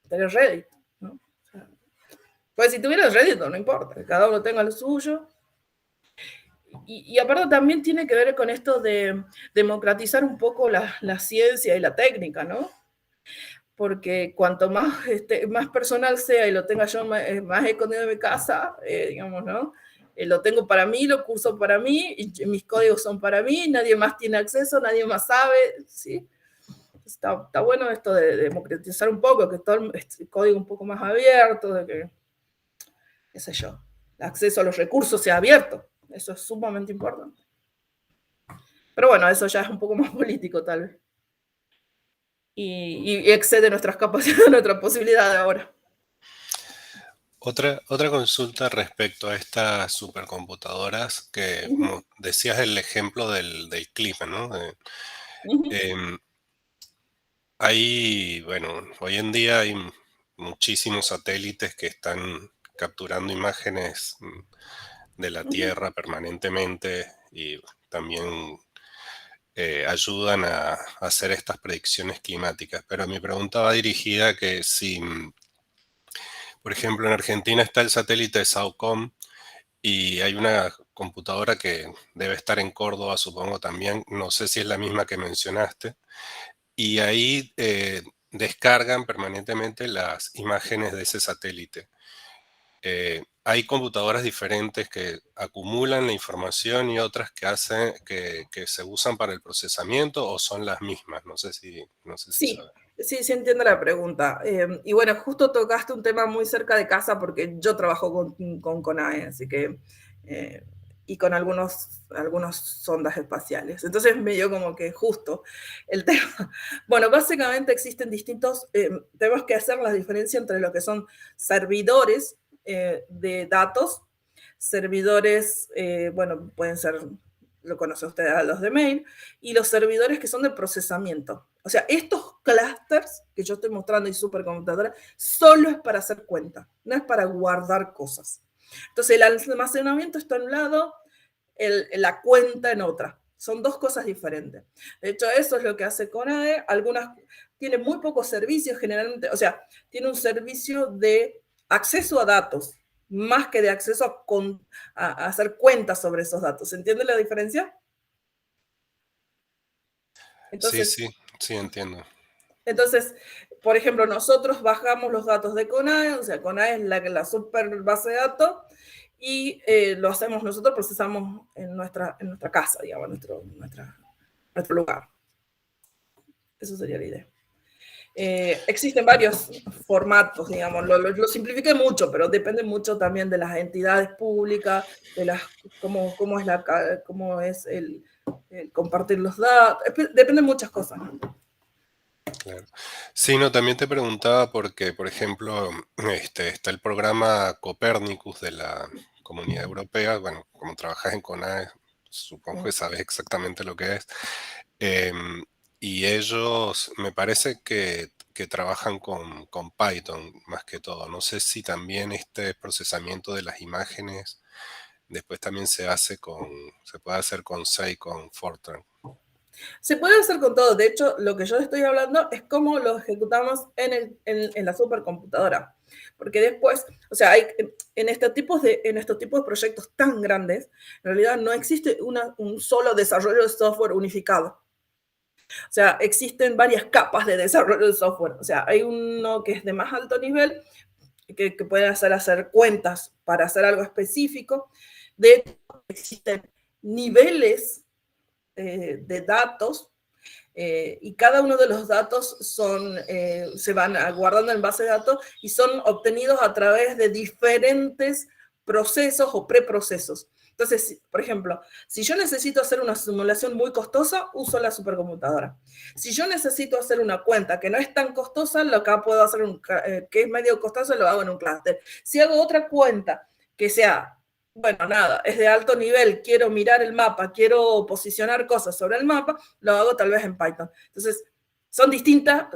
Speaker 1: tener rédito, ¿no? O sea, pues si tuviera rédito, no importa, que cada uno tenga lo suyo. Y aparte también tiene que ver con esto de democratizar un poco la ciencia y la técnica, ¿no? Porque cuanto más, más personal sea y lo tenga yo más escondido en mi casa, digamos, ¿no? Lo tengo para mí, lo curso para mí, y mis códigos son para mí, nadie más tiene acceso, nadie más sabe, ¿sí? Está bueno esto de democratizar un poco, que todo el código un poco más abierto, de que, qué sé yo, el acceso a los recursos sea abierto. Eso es sumamente importante. Pero bueno, eso ya es un poco más político, tal vez. Y excede nuestras capacidades, nuestras posibilidades ahora.
Speaker 3: Otra consulta respecto a estas supercomputadoras, que como decías el ejemplo del clima, ¿no? Em, bueno, hoy en día hay muchísimos satélites que están capturando imágenes de la Tierra permanentemente y también ayudan a hacer estas predicciones climáticas. Pero mi pregunta va dirigida a que si, por ejemplo, en Argentina está el satélite SAOCOM y hay una computadora que debe estar en Córdoba, supongo también, no sé si es la misma que mencionaste, y ahí descargan permanentemente las imágenes de ese satélite. Hay computadoras diferentes que acumulan la información y otras que hacen que se usan para el procesamiento o son las mismas. No sé si
Speaker 1: Sí,
Speaker 3: sabes.
Speaker 1: sí entiendo la pregunta. Y bueno, justo tocaste un tema muy cerca de casa porque yo trabajo con CONAE, así que, y con algunos sondas espaciales. Entonces me dio como que justo el tema. Bueno, básicamente existen distintos, tenemos que hacer la diferencia entre lo que son servidores de datos, servidores, bueno, pueden ser, lo conoce usted, a los de mail, y los servidores que son de procesamiento. O sea, estos clusters que yo estoy mostrando y supercomputadora solo es para hacer cuenta, no es para guardar cosas. Entonces, el almacenamiento está en un lado, la cuenta en otra. Son dos cosas diferentes. De hecho, eso es lo que hace CONAE. Algunas tiene muy pocos servicios generalmente, o sea, tiene un servicio de acceso a datos, más que de acceso a hacer cuentas sobre esos datos. ¿Se entiende la diferencia? Entonces,
Speaker 3: Sí, entiendo.
Speaker 1: Entonces, por ejemplo, nosotros bajamos los datos de CONAE, o sea, CONAE es la super base de datos, y lo hacemos nosotros, procesamos en nuestra casa, digamos, nuestro lugar. Eso sería la idea. Existen varios formatos, digamos, lo simplifiqué mucho, pero depende mucho también de las entidades públicas, de cómo es el compartir los datos, depende de muchas cosas, ¿no?
Speaker 3: Claro. Sí, no, también te preguntaba porque, por ejemplo, está el programa Copernicus de la Comunidad Europea. Bueno, como trabajas en CONAE, supongo que sabes exactamente lo que es. Em, y ellos me parece que trabajan con Python más que todo. No sé si también este procesamiento de las imágenes después también se puede hacer con C y con Fortran.
Speaker 1: Se puede hacer con todo. De hecho, lo que yo estoy hablando es cómo lo ejecutamos en la supercomputadora. Porque después, o sea, en estos tipos de proyectos tan grandes, en realidad no existe un solo desarrollo de software unificado. O sea, existen varias capas de desarrollo de software. O sea, hay uno que es de más alto nivel, que puede hacer cuentas para hacer algo específico. De hecho, existen niveles de datos y cada uno de los datos se van guardando en base de datos y son obtenidos a través de diferentes procesos o preprocesos. Entonces, por ejemplo, si yo necesito hacer una simulación muy costosa, uso la supercomputadora. Si yo necesito hacer una cuenta que no es tan costosa, lo que puedo hacer, que es medio costoso, lo hago en un clúster. Si hago otra cuenta que sea, bueno, nada, es de alto nivel, quiero mirar el mapa, quiero posicionar cosas sobre el mapa, lo hago tal vez en Python. Entonces, son distintas,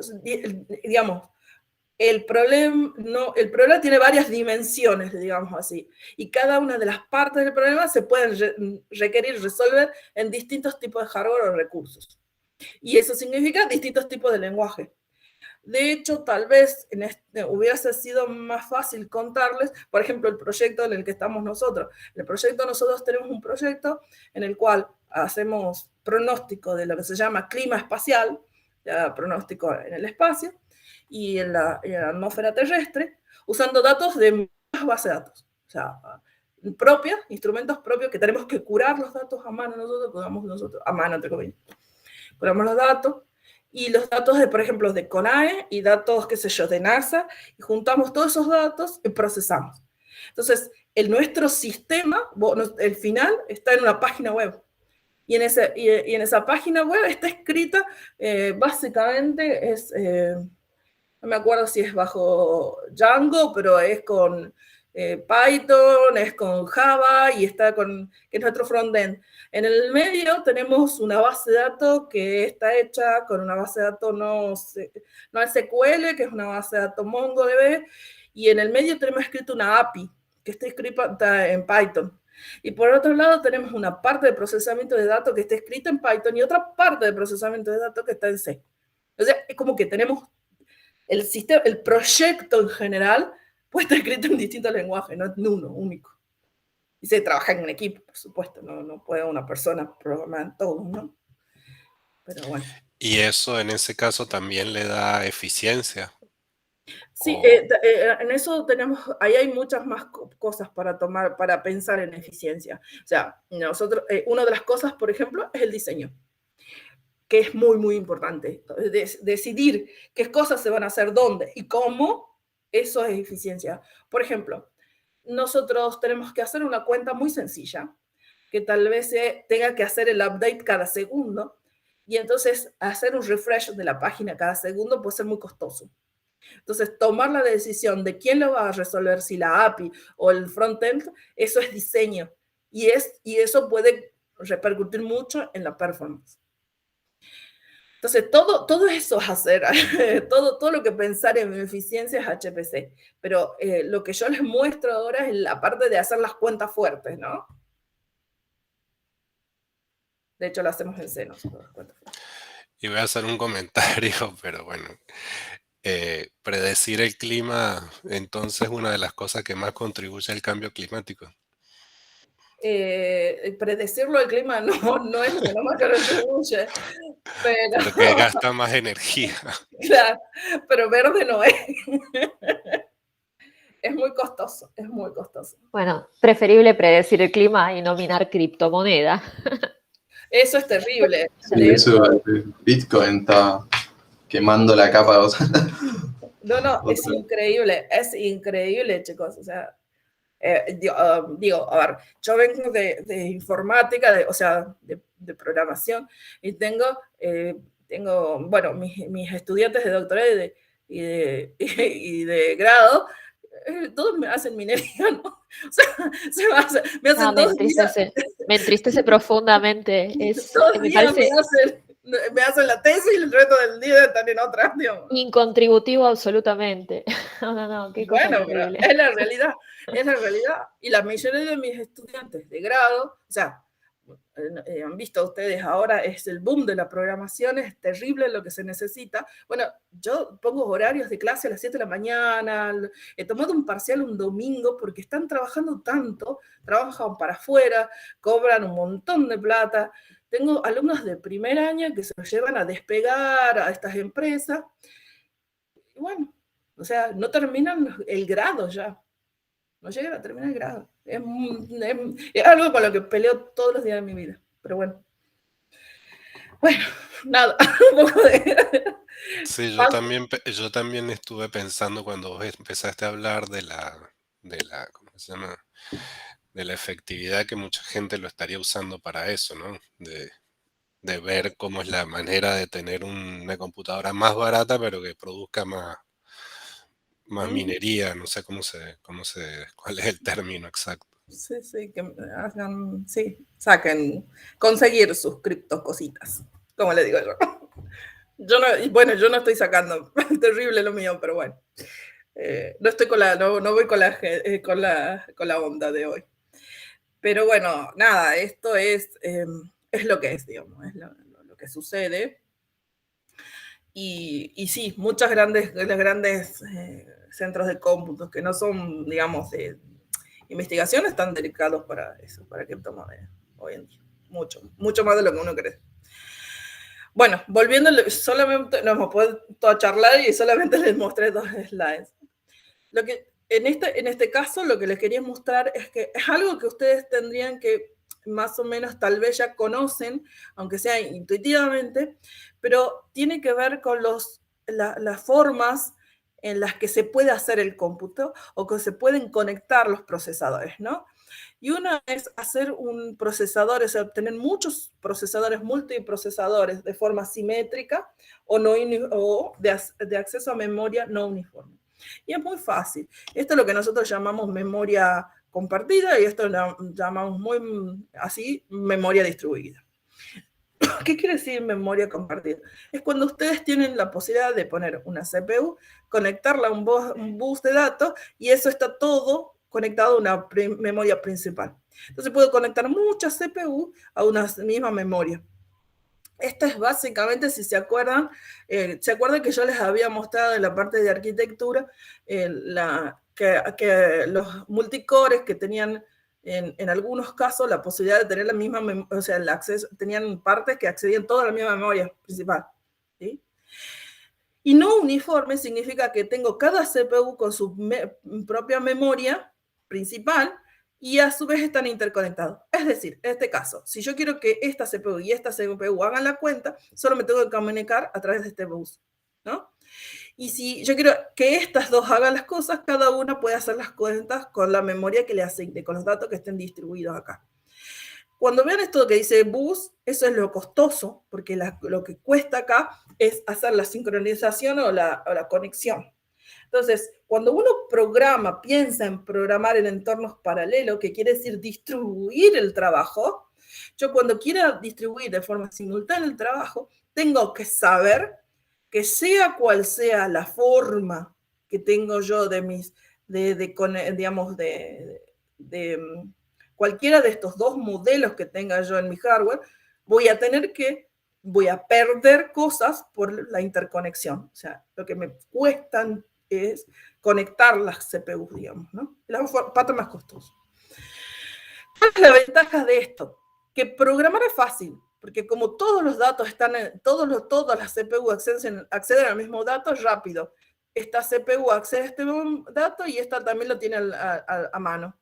Speaker 1: digamos, el problema tiene varias dimensiones, digamos así, y cada una de las partes del problema se pueden requerir resolver en distintos tipos de hardware o recursos. Y eso significa distintos tipos de lenguaje. De hecho, tal vez hubiese sido más fácil contarles, por ejemplo, el proyecto en el que estamos nosotros. En el proyecto nosotros tenemos un proyecto en el cual hacemos pronóstico de lo que se llama clima espacial, pronóstico en el espacio y en la atmósfera terrestre, usando datos de muchas bases de datos. O sea, propias, instrumentos propios que tenemos que curar los datos a mano nosotros, a mano, entre comillas. Curamos los datos, y los datos, por ejemplo, de CONAE y datos, qué sé yo, de NASA, y juntamos todos esos datos y procesamos. Entonces, nuestro sistema, el final, está en una página web. Y en esa página web está escrita, básicamente, no me acuerdo si es bajo Django, pero es con Python, es con Java y está que es nuestro frontend. En el medio tenemos una base de datos que está hecha con una base de datos no SQL, que es una base de datos MongoDB, y en el medio tenemos escrito una API que está escrita en Python. Y por otro lado tenemos una parte de procesamiento de datos que está escrita en Python y otra parte de procesamiento de datos que está en C. O sea, es como que tenemos el sistema, el proyecto en general puede estar escrito en distintos lenguajes, no en uno único. Y se trabaja en un equipo, por supuesto, no puede una persona programar todo, ¿no? Pero bueno.
Speaker 3: Y eso en ese caso también le da eficiencia.
Speaker 1: Sí, en eso ahí hay muchas más cosas para pensar en eficiencia. O sea, nosotros, una de las cosas, por ejemplo, es el diseño, que es muy, muy importante. Decidir qué cosas se van a hacer dónde y cómo, eso es eficiencia. Por ejemplo, nosotros tenemos que hacer una cuenta muy sencilla, que tal vez tenga que hacer el update cada segundo, y entonces hacer un refresh de la página cada segundo puede ser muy costoso. Entonces, tomar la decisión de quién lo va a resolver, si la API o el frontend, eso es diseño, y eso puede repercutir mucho en la performance. Entonces, todo eso es hacer, todo lo que pensar en eficiencia es HPC, pero lo que yo les muestro ahora es la parte de hacer las cuentas fuertes, ¿no? De hecho, lo hacemos en C, nosotros, las cuentas fuertes.
Speaker 3: Y voy a hacer un comentario, pero bueno, predecir el clima, entonces, es una de las cosas que más contribuye al cambio climático.
Speaker 1: Predecirlo el clima no es lo que más contribuye, pero...
Speaker 3: Porque gasta más energía.
Speaker 1: Claro, pero verde no es. Es muy costoso, es muy costoso.
Speaker 2: Bueno, preferible predecir el clima y no minar criptomoneda.
Speaker 1: Eso es terrible.
Speaker 4: Sí, eso, Bitcoin está quemando la capa. O sea,
Speaker 1: no, es increíble, chicos. O sea, digo, a ver, yo vengo de informática, o sea, de programación, y tengo bueno, mis estudiantes de doctorado y de grado, todos me hacen minería, ¿no? O sea, me hacen
Speaker 2: me entristece profundamente.
Speaker 1: Me hacen la tesis y el resto del día están en otra, digamos.
Speaker 2: Incontributivo absolutamente. No, qué cosa
Speaker 1: pero
Speaker 2: increíble.
Speaker 1: es la realidad. Y la mayoría de mis estudiantes de grado, o sea, han visto ustedes ahora, es el boom de la programación, es terrible lo que se necesita. Bueno, yo pongo horarios de clase a las 7 de la mañana, he tomado un parcial un domingo porque están trabajando tanto, trabajan para afuera, cobran un montón de plata. Tengo alumnos de primer año que se los llevan a despegar a estas empresas. Y bueno, o sea, no terminan el grado ya. No llegan a terminar el grado. Es algo con lo que peleo todos los días de mi vida. Pero bueno. Bueno, nada. Un poco de...
Speaker 3: Sí, yo también estuve pensando cuando vos empezaste a hablar de la, ¿cómo se llama? De la efectividad, que mucha gente lo estaría usando para eso, ¿no? De ver cómo es la manera de tener una computadora más barata, pero que produzca más minería, no sé cuál es el término exacto.
Speaker 1: Sí, que hagan, saquen, conseguir sus criptocositas, como le digo yo. Yo no estoy sacando, terrible lo mío, pero bueno. No estoy no voy con la onda de hoy. Pero bueno, nada, esto es lo que es, digamos, es lo que sucede. Y sí, muchos grandes centros de cómputos que no son, digamos, de investigación están dedicados para eso, para criptomonedas hoy en día. Mucho más de lo que uno cree. Bueno, volviendo, solamente nos hemos puesto charlar y solamente les mostré 2 slides. Lo que, en este caso, lo que les quería mostrar es que es algo que ustedes tendrían que más o menos tal vez ya conocen, aunque sea intuitivamente, pero tiene que ver con las formas en las que se puede hacer el cómputo o que se pueden conectar los procesadores, ¿no? Y una es hacer un procesador, es obtener muchos procesadores, multiprocesadores de forma simétrica o, de acceso a memoria no uniforme. Y es muy fácil. Esto es lo que nosotros llamamos memoria compartida y esto lo llamamos muy así, memoria distribuida. ¿Qué quiere decir memoria compartida? Es cuando ustedes tienen la posibilidad de poner una CPU, conectarla a un bus de datos y eso está todo conectado a una memoria principal. Entonces puedo conectar muchas CPU a una misma memoria. Esto es básicamente, si se acuerdan que yo les había mostrado en la parte de arquitectura que los multicores que tenían en algunos casos la posibilidad de tener la misma, o sea, el acceso, tenían partes que accedían toda a la misma memoria principal, ¿sí? Y no uniforme significa que tengo cada CPU con su propia memoria principal y a su vez están interconectados. Es decir, en este caso, si yo quiero que esta CPU y esta CPU hagan la cuenta, solo me tengo que comunicar a través de este bus, ¿no? Y si yo quiero que estas dos hagan las cosas, cada una puede hacer las cuentas con la memoria que le asigne, con los datos que estén distribuidos acá. Cuando vean esto que dice bus, eso es lo costoso, porque lo que cuesta acá es hacer la sincronización o la conexión. Entonces, cuando uno piensa en programar en entornos paralelos, que quiere decir distribuir el trabajo, yo cuando quiera distribuir de forma simultánea el trabajo, tengo que saber que sea cual sea la forma que tengo yo cualquiera de estos dos modelos que tenga yo en mi hardware, voy a perder cosas por la interconexión. O sea, lo que me cuestan es conectar las CPUs, digamos, ¿no? La parte más costosa. ¿Cuál es la ventaja de esto? Que programar es fácil, porque como todos los datos están todas las CPU acceden al mismo dato, es rápido. Esta CPU accede a este dato y esta también lo tiene a mano.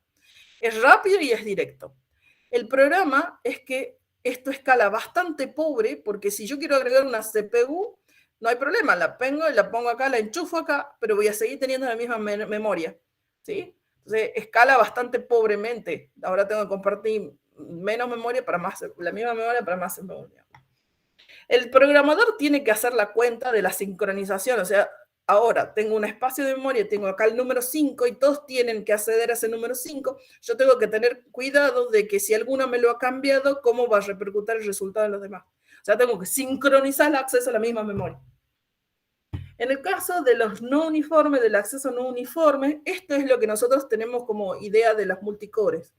Speaker 1: Es rápido y es directo. El problema es que esto escala bastante pobre, porque si yo quiero agregar una CPU, no hay problema, la pongo acá, la enchufo acá, pero voy a seguir teniendo la misma memoria, ¿sí? Entonces, escala bastante pobremente. Ahora tengo que compartir menos memoria la misma memoria para más memoria. El programador tiene que hacer la cuenta de la sincronización, o sea, ahora tengo un espacio de memoria, tengo acá el número 5 y todos tienen que acceder a ese número 5, yo tengo que tener cuidado de que si alguno me lo ha cambiado, cómo va a repercutir el resultado en los demás. O sea, tengo que sincronizar el acceso a la misma memoria. En el caso de los no uniformes, del acceso no uniforme, esto es lo que nosotros tenemos como idea de las multicores.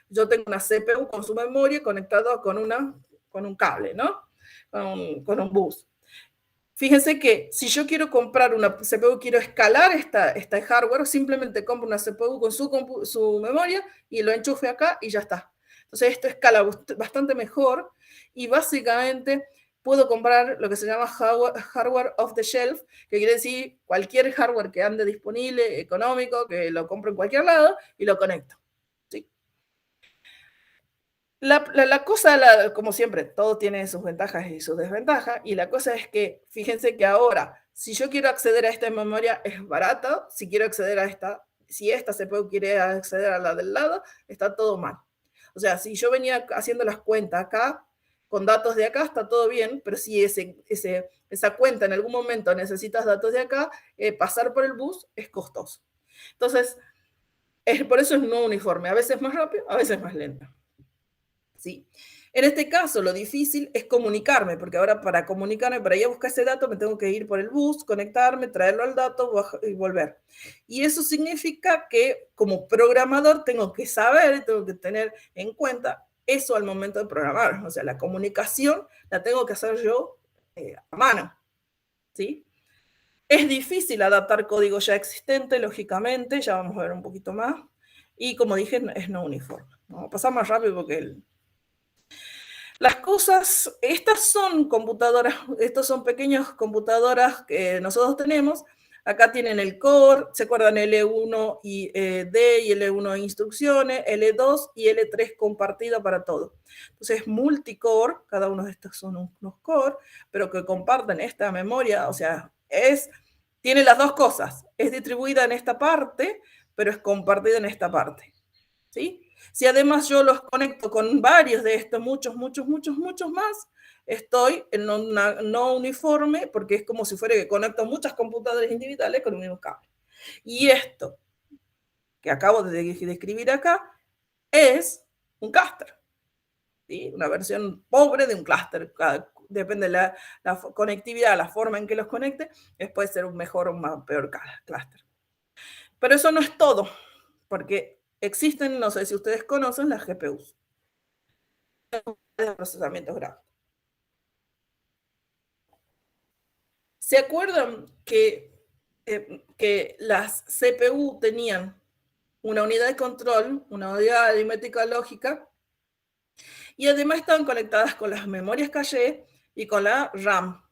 Speaker 1: Yo tengo una CPU con su memoria conectada con un cable, ¿no? Con un bus. Fíjense que si yo quiero comprar una CPU, quiero escalar este hardware, simplemente compro una CPU con su memoria y lo enchufe acá y ya está. Entonces esto escala bastante mejor y básicamente puedo comprar lo que se llama hardware off the shelf, que quiere decir cualquier hardware que ande disponible, económico, que lo compro en cualquier lado y lo conecto. ¿Sí? La cosa, como siempre, todo tiene sus ventajas y sus desventajas, y la cosa es que, fíjense que ahora, si yo quiero acceder a esta memoria, es barata, si quiero acceder a si esta CPU quiere acceder a la del lado, está todo mal. O sea, si yo venía haciendo las cuentas acá, con datos de acá, está todo bien, pero si esa cuenta en algún momento necesitas datos de acá, pasar por el bus es costoso. Entonces, por eso es no uniforme, a veces más rápido, a veces más lento. ¿sí? En este caso, lo difícil es comunicarme, porque ahora para comunicarme, para ir a buscar ese dato, me tengo que ir por el bus, conectarme, traerlo al dato y volver. Y eso significa que como programador tengo que saber, tengo que tener en cuenta eso al momento de programar. O sea, la comunicación la tengo que hacer yo a mano, ¿sí? Es difícil adaptar código ya existente, lógicamente, ya vamos a ver un poquito más. Y como dije, es no uniforme. Vamos a pasar más rápido porque las cosas, estas son computadoras, estos son pequeñas computadoras que nosotros tenemos. Acá tienen el core, se acuerdan L1 y D y L1 instrucciones, L2 y L3 compartida para todo. Entonces, multicore, cada uno de estos son unos core, pero que comparten esta memoria, o sea, tiene las dos cosas. Es distribuida en esta parte, pero es compartida en esta parte, ¿sí? Si además yo los conecto con varios de estos, muchos más, estoy en una no uniforme, porque es como si fuera que conecto muchas computadoras individuales con un mismo cable. Y esto que acabo de describir acá es un clúster, ¿sí? Una versión pobre de un clúster. Depende de la conectividad, la forma en que los conecte, puede ser un mejor o un peor clúster. Pero eso no es todo, porque existen, no sé si ustedes conocen, las GPUs, de procesamiento gráfico. ¿Se acuerdan que las CPU tenían una unidad de control, una unidad aritmética lógica, y además estaban conectadas con las memorias caché y con la RAM?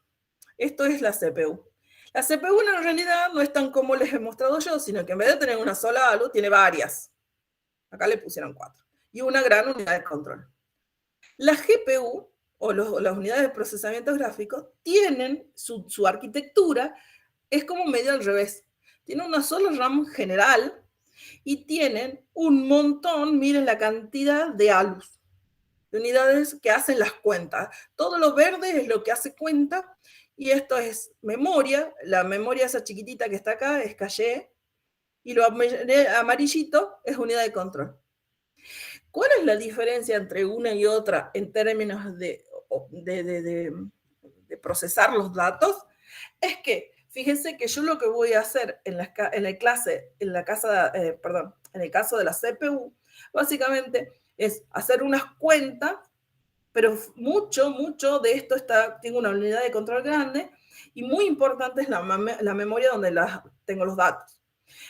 Speaker 1: Esto es la CPU. La CPU en realidad no es tan como les he mostrado yo, sino que en vez de tener una sola ALU, tiene varias. Acá le pusieron 4. Y una gran unidad de control. La GPU, o las unidades de procesamiento gráfico, tienen su arquitectura, es como medio al revés. Tienen una sola RAM general y tienen un montón, miren la cantidad de ALUs, de unidades que hacen las cuentas. Todo lo verde es lo que hace cuenta, y esto es memoria. La memoria esa chiquitita que está acá es caché, y lo amarillito es unidad de control. ¿Cuál es la diferencia entre una y otra en términos de procesar los datos? Es que, fíjense que yo lo que voy a hacer en el caso de la CPU, básicamente es hacer unas cuentas, pero mucho de esto tiene una unidad de control grande, y muy importante es la memoria donde tengo los datos.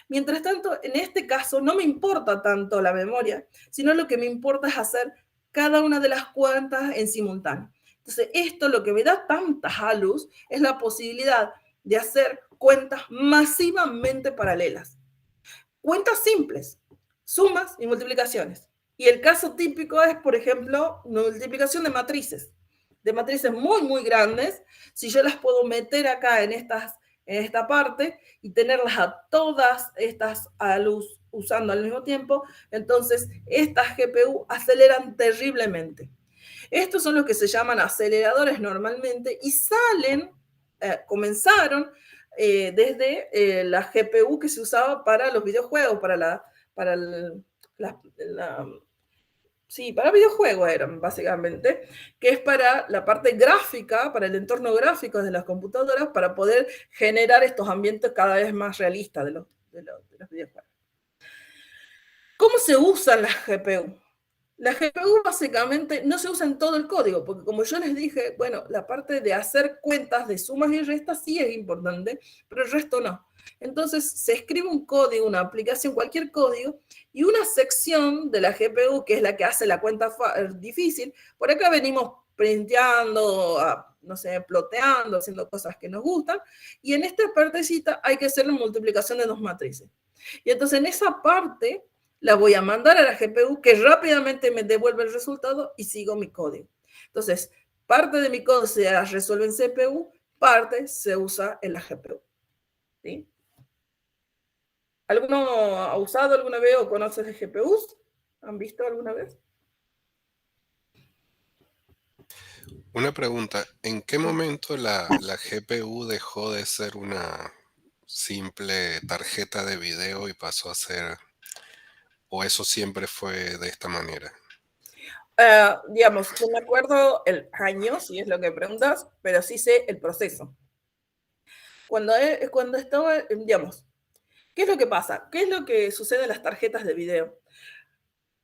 Speaker 1: Mientras tanto, en este caso no me importa tanto la memoria, sino lo que me importa es hacer cada una de las cuentas en simultáneo. Entonces, esto lo que me da tantas ALUs es la posibilidad de hacer cuentas masivamente paralelas. Cuentas simples, sumas y multiplicaciones. Y el caso típico es, por ejemplo, multiplicación de matrices muy grandes. Si yo las puedo meter acá en esta parte y tenerlas a todas estas ALUs usando al mismo tiempo, entonces estas GPU aceleran terriblemente. Estos son los que se llaman aceleradores normalmente, y comenzaron desde la GPU que se usaba para los videojuegos, para videojuegos eran, básicamente, que es para la parte gráfica, para el entorno gráfico de las computadoras, para poder generar estos ambientes cada vez más realistas de los videojuegos. ¿Cómo se usan las GPU? La GPU básicamente no se usa en todo el código, porque como yo les dije, bueno, la parte de hacer cuentas de sumas y restas sí es importante, pero el resto no. Entonces se escribe un código, una aplicación, cualquier código, y una sección de la GPU, que es la que hace la cuenta difícil. Por acá venimos printeando, no sé, ploteando, haciendo cosas que nos gustan, y en esta partecita hay que hacer la multiplicación de dos matrices. Y entonces en esa parte la voy a mandar a la GPU, que rápidamente me devuelve el resultado, y sigo mi código. Entonces, parte de mi código se resuelve en CPU, parte se usa en la GPU. ¿Sí? ¿Alguno ha usado alguna vez o conoce de GPUs? ¿Han visto alguna vez?
Speaker 3: Una pregunta, ¿en qué momento la GPU dejó de ser una simple tarjeta de video y pasó a ser, o eso siempre fue de esta manera?
Speaker 1: Digamos, no me acuerdo el año, si es lo que preguntas, pero sí sé el proceso. Cuando estaba, digamos, ¿qué es lo que pasa? ¿Qué es lo que sucede en las tarjetas de video?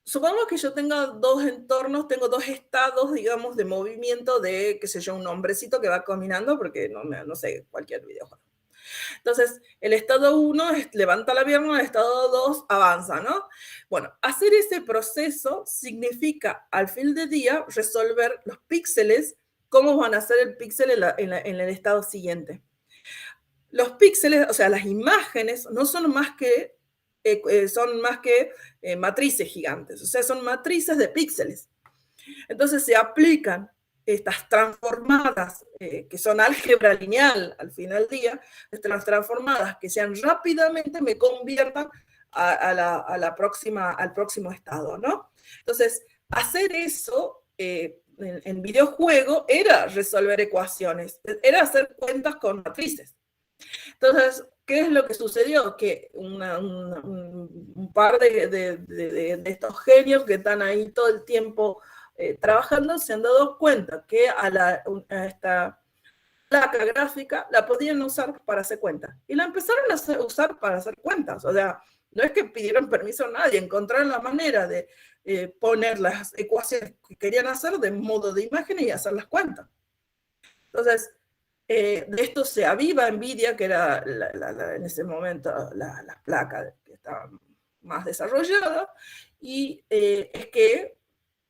Speaker 1: Supongamos que yo tenga dos entornos, tengo dos estados, digamos, de movimiento de, qué sé yo, un hombrecito que va caminando, porque no sé, cualquier videojuego. Entonces, el estado 1 levanta la pierna, el estado 2 avanza, ¿no? Bueno, hacer ese proceso significa, al fin del día, resolver los píxeles, cómo van a ser el píxel en el estado siguiente. Los píxeles, o sea, las imágenes, no son más que matrices gigantes, o sea, son matrices de píxeles. Entonces se aplican estas transformadas, que son álgebra lineal al final del día, estas transformadas que sean rápidamente me conviertan al próximo estado, ¿no? Entonces, hacer eso en videojuego era resolver ecuaciones, era hacer cuentas con matrices. Entonces, ¿qué es lo que sucedió? Que un par de estos genios que están ahí todo el tiempo trabajando se han dado cuenta que a esta placa gráfica la podían usar para hacer cuentas. Y la empezaron a usar para hacer cuentas. O sea, no es que pidieron permiso a nadie, encontraron la manera de poner las ecuaciones que querían hacer de modo de imágenes y hacer las cuentas. Entonces, de esto se aviva NVIDIA, que era en ese momento la placa que estaba más desarrollada, y es que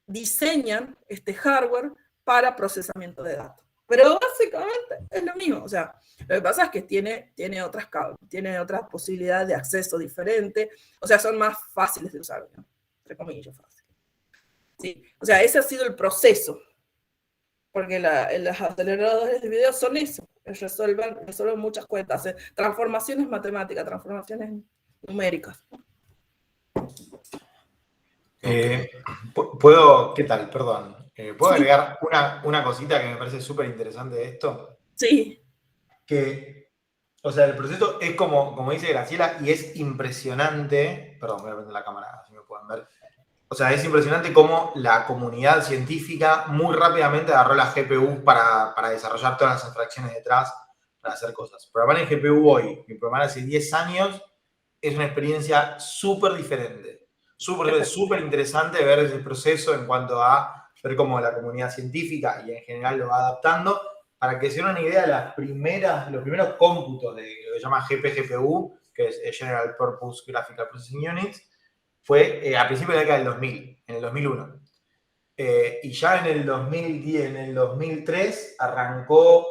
Speaker 1: diseñan este hardware para procesamiento de datos. Pero básicamente es lo mismo. O sea, lo que pasa es que tiene otras posibilidades de acceso diferentes. O sea, son más fáciles de usar, ¿no? Entre comillas, fácil. Sí. O sea, ese ha sido el proceso. Porque los aceleradores de video son eso, resuelven muchas cuentas, transformaciones matemáticas, transformaciones numéricas.
Speaker 5: ¿Puedo, qué tal? Perdón. ¿Puedo
Speaker 1: Sí.
Speaker 5: agregar una cosita que me parece súper interesante de esto?
Speaker 1: Sí.
Speaker 5: Que, o sea, el proceso es como dice Graciela, y es impresionante. Perdón, voy a prender la cámara, así me pueden ver. O sea, es impresionante cómo la comunidad científica muy rápidamente agarró las GPU para desarrollar todas las abstracciones detrás, para hacer cosas. Programar en GPU hoy y programar hace 10 años es una experiencia súper diferente. Súper interesante ver ese proceso en cuanto a ver cómo la comunidad científica y en general lo va adaptando. Para que se den una idea, los primeros cómputos de lo que se llama GPGPU, que es General Purpose Graphical Processing Units, fue a principios de la década del 2000, en el 2001. Y ya en el 2010, en el 2003, arrancó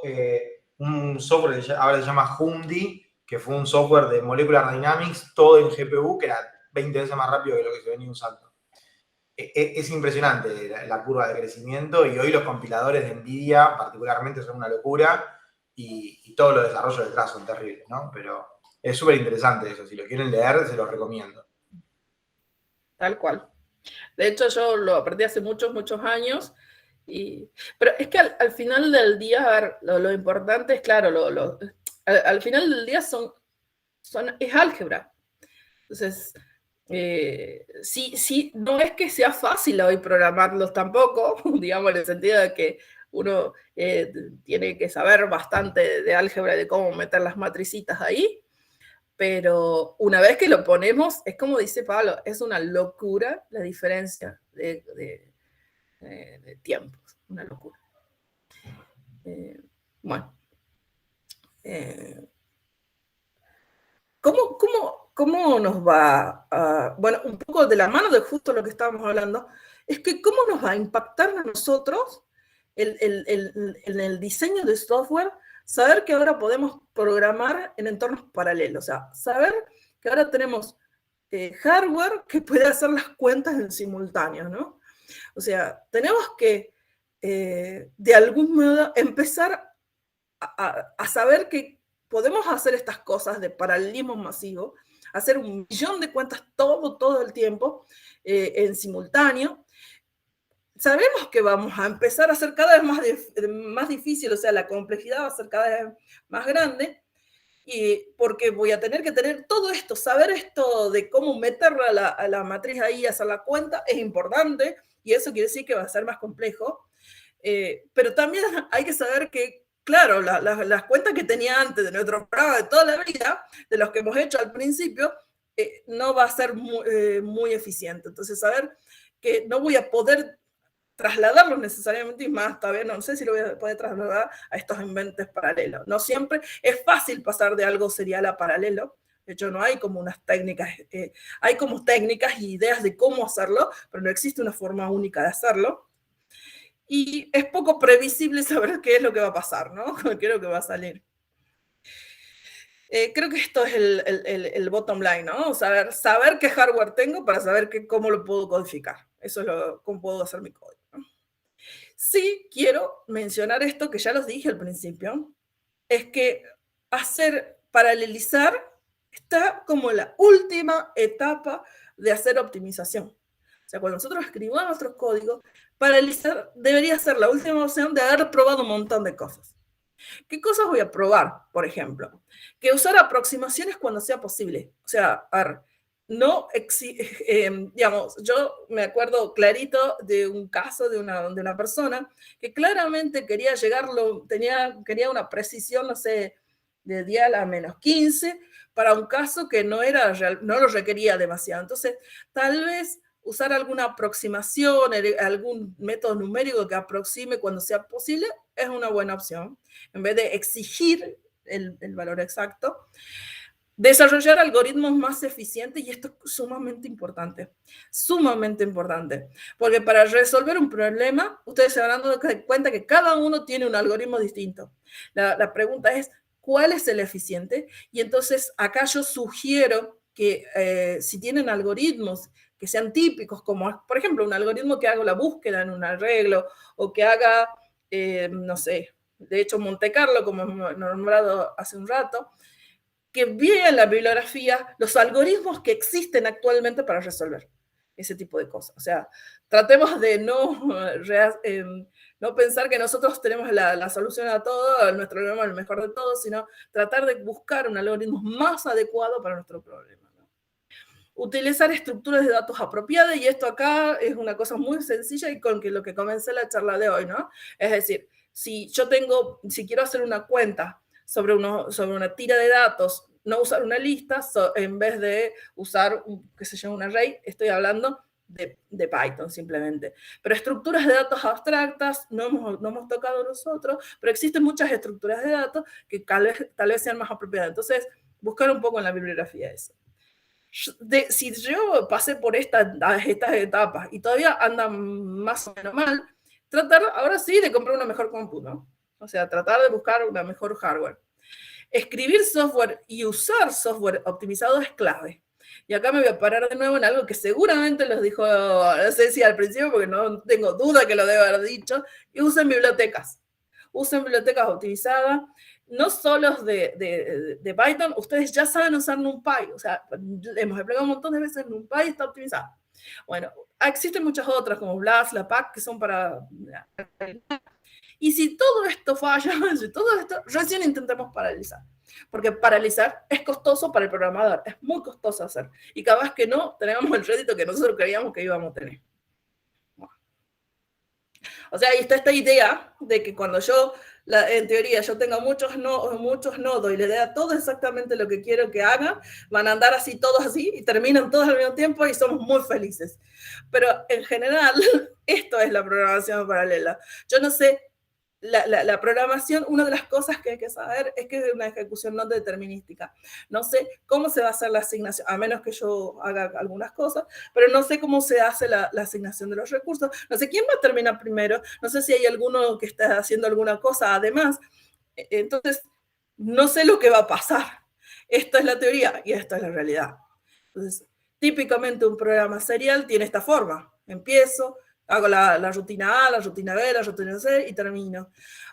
Speaker 5: un software que ahora se llama Humdi, que fue un software de Molecular Dynamics, todo en GPU, que era 20 veces más rápido que lo que se venía usando. Es impresionante la curva de crecimiento, y hoy los compiladores de NVIDIA particularmente son una locura, y todos los desarrollos detrás son terribles, ¿no? Pero es súper interesante eso. Si lo quieren leer, se los recomiendo.
Speaker 1: Tal cual. De hecho, yo lo aprendí hace muchos años. Pero es que al final del día, a ver, lo importante es, claro, al final del día es álgebra. Entonces, sí, no es que sea fácil hoy programarlos tampoco, digamos, en el sentido de que uno tiene que saber bastante de álgebra, de cómo meter las matricitas ahí, pero una vez que lo ponemos, es como dice Pablo, es una locura la diferencia de tiempos, una locura. Bueno. ¿Cómo nos va bueno, un poco de la mano de justo lo que estábamos hablando, es que cómo nos va a impactar a nosotros en el diseño de software, saber que ahora podemos programar en entornos paralelos, o sea, saber que ahora tenemos hardware que puede hacer las cuentas en simultáneo, ¿no? O sea, tenemos que de algún modo empezar a saber que podemos hacer estas cosas de paralelismo masivo, hacer 1.000.000 de cuentas todo el tiempo en simultáneo. Sabemos que vamos a empezar a ser cada vez más difícil, o sea, la complejidad va a ser cada vez más grande, y porque voy a tener que tener todo esto, saber esto de cómo meterla a la matriz ahí, hacer la cuenta, es importante, y eso quiere decir que va a ser más complejo. Pero también hay que saber que, claro, las cuentas que tenía antes de nuestro programa de toda la vida, de los que hemos hecho al principio, no va a ser muy eficiente. Entonces, saber que no voy a poder trasladarlos necesariamente, y más todavía no sé si lo voy a poder trasladar a estos inventes paralelos. No siempre es fácil pasar de algo serial a paralelo. De hecho, no hay como unas técnicas, hay como técnicas y ideas de cómo hacerlo, pero no existe una forma única de hacerlo. Y es poco previsible saber qué es lo que va a pasar, ¿no? ¿Qué es lo que va a salir? Creo que esto es el bottom line, ¿no? Saber qué hardware tengo para saber cómo lo puedo codificar. Eso es cómo puedo hacer mi código, ¿no? Sí quiero mencionar esto que ya los dije al principio, es que paralelizar está como la última etapa de hacer optimización. O sea, cuando nosotros escribimos nuestros códigos, paralelizar debería ser la última opción de haber probado un montón de cosas. ¿Qué cosas voy a probar, por ejemplo? Que usar aproximaciones cuando sea posible. O sea, no digamos, yo me acuerdo clarito de un caso de una persona que claramente quería quería una precisión, no sé, de dial a -15 para un caso que no lo requería demasiado. Entonces, tal vez usar alguna aproximación, algún método numérico que aproxime cuando sea posible, es una buena opción. En vez de exigir el valor exacto, desarrollar algoritmos más eficientes, y esto es sumamente importante, porque para resolver un problema, ustedes se van dando cuenta que cada uno tiene un algoritmo distinto. La pregunta es, ¿cuál es el eficiente? Y entonces acá yo sugiero que si tienen algoritmos que sean típicos, como por ejemplo un algoritmo que haga la búsqueda en un arreglo, o que haga, no sé, de hecho Monte Carlo, como hemos nombrado hace un rato, que vean la bibliografía, los algoritmos que existen actualmente para resolver ese tipo de cosas. O sea, tratemos de no pensar que nosotros tenemos la solución a todo, nuestro problema es el mejor de todos, sino tratar de buscar un algoritmo más adecuado para nuestro problema, ¿no? Utilizar estructuras de datos apropiadas, y esto acá es una cosa muy sencilla y con lo que comencé la charla de hoy, ¿no? Es decir, si quiero hacer una cuenta sobre una tira de datos, no usar una lista, en vez de usar, un array, estoy hablando de Python simplemente. Pero estructuras de datos abstractas no hemos tocado nosotros, pero existen muchas estructuras de datos que tal vez sean más apropiadas. Entonces, buscar un poco en la bibliografía eso. Si yo pasé por estas etapas y todavía andan más o menos mal, tratar ahora sí de comprar una mejor compu, ¿no? O sea, tratar de buscar una mejor hardware. Escribir software y usar software optimizado es clave. Y acá me voy a parar de nuevo en algo que seguramente los dijo Ceci al principio, porque no tengo duda que lo debe haber dicho, y usen bibliotecas. Usen bibliotecas optimizadas, no solo de Python, ustedes ya saben usar NumPy, o sea, hemos explicado un montón de veces, NumPy está optimizado. Bueno, existen muchas otras como BLAS, LAPACK, que son para... Y si todo esto falla, recién intentemos paralizar. Porque paralizar es costoso para el programador, es muy costoso hacer. Y cada vez que no, tenemos el rédito que nosotros creíamos que íbamos a tener. O sea, ahí está esta idea de que cuando en teoría, yo tenga muchos nodos y le dé a todos exactamente lo que quiero que hagan, van a andar así, todos así, y terminan todos al mismo tiempo y somos muy felices. Pero en general, esto es la programación paralela. Yo no sé, la programación, una de las cosas que hay que saber es que es una ejecución no determinística. No sé cómo se va a hacer la asignación, a menos que yo haga algunas cosas, pero no sé cómo se hace la asignación de los recursos. No sé quién va a terminar primero, no sé si hay alguno que está haciendo alguna cosa además. Entonces, no sé lo que va a pasar. Esto es la teoría y esto es la realidad. Entonces, típicamente un programa serial tiene esta forma. Empiezo, hago la rutina A, la rutina B, la rutina C y termino.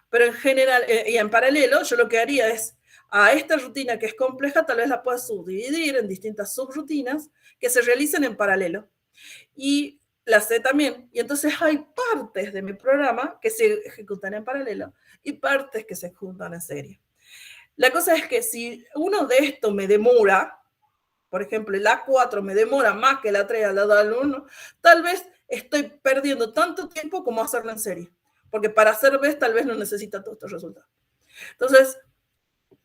Speaker 1: Pero en general, y en paralelo, yo lo que haría es, a esta rutina que es compleja, tal vez la pueda subdividir en distintas subrutinas que se realicen en paralelo. Y la C también. Y entonces hay partes de mi programa que se ejecutan en paralelo y partes que se ejecutan en serie. La cosa es que si uno de estos me demora, por ejemplo, el A4 me demora más que la 3 al lado del 1, tal vez estoy perdiendo tanto tiempo como hacerlo en serie. Porque para hacer BES tal vez no necesita todos estos resultados. Entonces,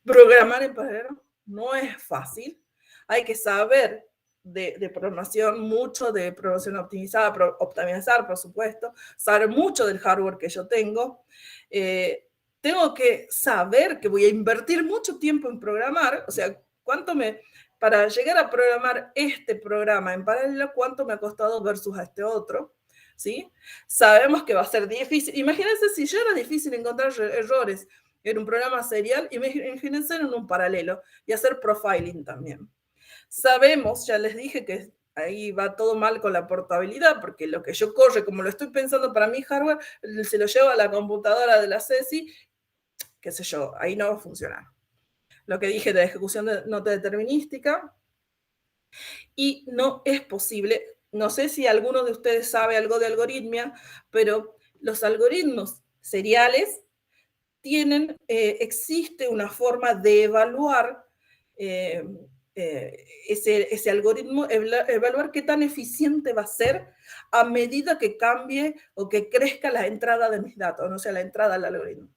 Speaker 1: programar en paralelo no es fácil. Hay que saber de programación, mucho de programación optimizada, optimizar, por supuesto, saber mucho del hardware que yo tengo. Tengo que saber que voy a invertir mucho tiempo en programar, o sea, para llegar a programar este programa en paralelo, cuánto me ha costado versus a este otro, ¿sí? Sabemos que va a ser difícil. Imagínense si ya era difícil encontrar errores en un programa serial, imagínense en un paralelo y hacer profiling también. Sabemos, ya les dije que ahí va todo mal con la portabilidad, porque lo que yo corre, como lo estoy pensando para mi hardware, se lo llevo a la computadora de la CESI, qué sé yo, ahí no va a funcionar. Lo que dije de ejecución no determinística, y no es posible, no sé si alguno de ustedes sabe algo de algoritmia, pero los algoritmos seriales existe una forma de evaluar ese algoritmo, evaluar qué tan eficiente va a ser a medida que cambie o que crezca la entrada de mis datos, o sea, la entrada al algoritmo.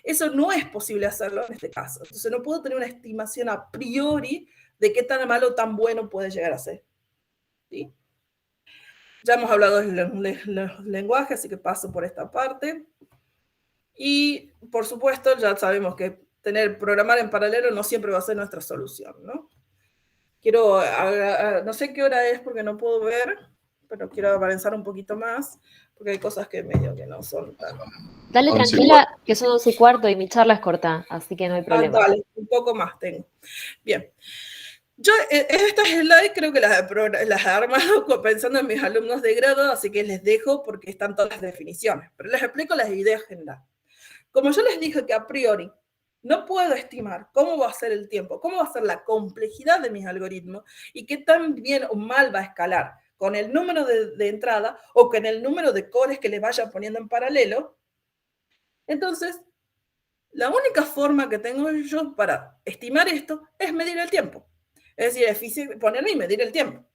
Speaker 1: Eso no es posible hacerlo en este caso. Entonces no puedo tener una estimación a priori de qué tan malo o tan bueno puede llegar a ser. ¿Sí? Ya hemos hablado de los lenguajes, así que paso por esta parte. Y, por supuesto, ya sabemos que programar en paralelo no siempre va a ser nuestra solución, ¿no? No sé qué hora es porque no puedo ver, pero quiero avanzar un poquito más, porque hay cosas que medio que no son tan...
Speaker 2: Dale tranquila, que son 11:15 y mi charla es corta, así que no hay problema.
Speaker 1: Dale, un poco más tengo. Bien. Yo estas slides creo que las he armado pensando en mis alumnos de grado, así que les dejo porque están todas las definiciones, pero les explico las ideas generales. Como yo les dije que a priori no puedo estimar cómo va a ser el tiempo, cómo va a ser la complejidad de mis algoritmos y qué tan bien o mal va a escalar con el número de entrada o con el número de cores que les vaya poniendo en paralelo, entonces la única forma que tengo yo para estimar esto es medir el tiempo. Es decir, ponerme y medir el tiempo.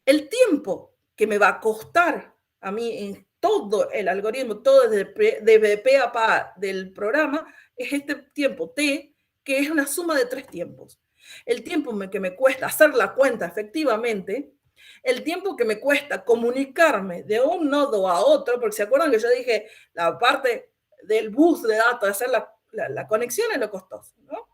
Speaker 1: El tiempo que me va a costar a mí en todo el algoritmo, todo de pe a pa del programa, es este tiempo T, que es una suma de 3 tiempos. El tiempo que me cuesta hacer la cuenta efectivamente, el tiempo que me cuesta comunicarme de un nodo a otro, porque se acuerdan que yo dije la parte del bus de datos, de hacer la conexión es lo costoso, ¿no?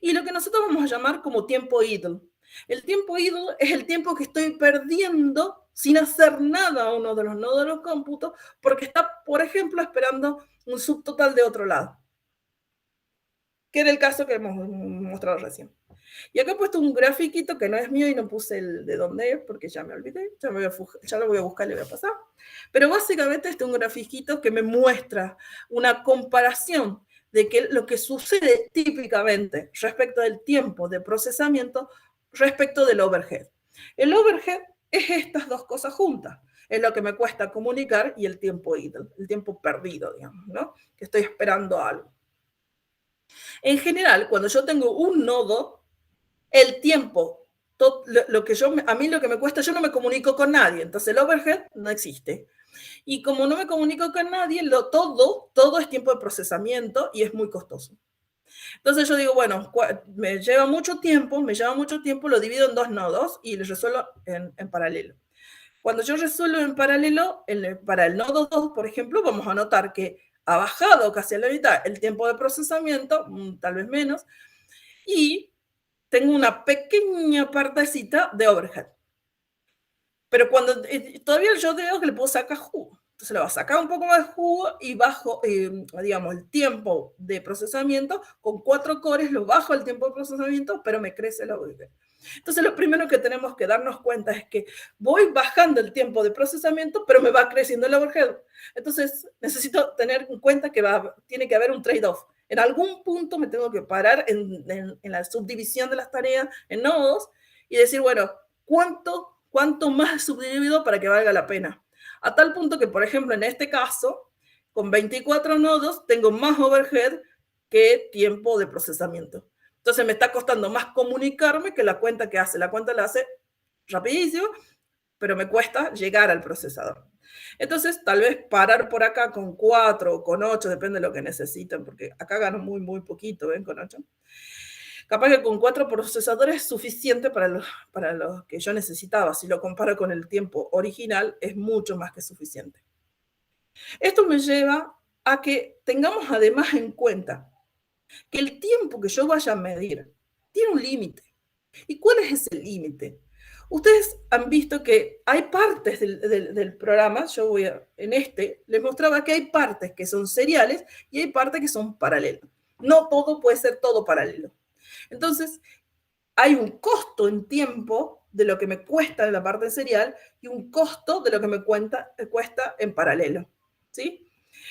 Speaker 1: Y lo que nosotros vamos a llamar como tiempo idle. El tiempo idle es el tiempo que estoy perdiendo sin hacer nada a uno de los nodos de los cómputos porque está, por ejemplo, esperando un subtotal de otro lado, que era el caso que hemos mostrado recién. Y acá he puesto un grafiquito que no es mío y no puse el de dónde es porque ya me olvidé, ya lo voy a buscar y le voy a pasar. Pero básicamente este es un grafiquito que me muestra una comparación de lo que sucede típicamente respecto del tiempo de procesamiento respecto del overhead. El overhead es estas dos cosas juntas. Es lo que me cuesta comunicar y el tiempo idle, el tiempo perdido, digamos, ¿no? Que estoy esperando algo. En general, cuando yo tengo un nodo, el tiempo, a mí lo que me cuesta, yo no me comunico con nadie, entonces el overhead no existe. Y como no me comunico con nadie, todo es tiempo de procesamiento y es muy costoso. Entonces yo digo, bueno, me lleva mucho tiempo, lo divido en 2 nodos y lo resuelvo en paralelo. Cuando yo resuelvo en paralelo, para el nodo 2, por ejemplo, vamos a notar que ha bajado casi a la mitad el tiempo de procesamiento, tal vez menos, y tengo una pequeña partecita de overhead. Pero cuando todavía yo veo que le puedo sacar jugo. Entonces le va a sacar un poco más de jugo y bajo, digamos, el tiempo de procesamiento. Con 4 cores lo bajo el tiempo de procesamiento, pero me crece el overhead. Entonces lo primero que tenemos que darnos cuenta es que voy bajando el tiempo de procesamiento, pero me va creciendo el overhead. Entonces necesito tener en cuenta que tiene que haber un trade-off. En algún punto me tengo que parar en la subdivisión de las tareas en nodos y decir, bueno, ¿cuánto más subdivido para que valga la pena? A tal punto que, por ejemplo, en este caso, con 24 nodos, tengo más overhead que tiempo de procesamiento. Entonces me está costando más comunicarme que la cuenta que hace. La cuenta la hace rapidísimo, pero me cuesta llegar al procesador. Entonces, tal vez parar por acá con 4 o con 8, depende de lo que necesiten, porque acá gano muy, muy poquito, ¿ven? Con 8. Capaz que con 4 procesadores es suficiente para lo que yo necesitaba. Si lo comparo con el tiempo original, es mucho más que suficiente. Esto me lleva a que tengamos además en cuenta que el tiempo que yo vaya a medir tiene un límite. ¿Y cuál es ese límite? Ustedes han visto que hay partes del programa, les mostraba que hay partes que son seriales y hay partes que son paralelas. No todo puede ser todo paralelo. Entonces, hay un costo en tiempo de lo que me cuesta en la parte serial y un costo de lo que me cuesta en paralelo, ¿sí?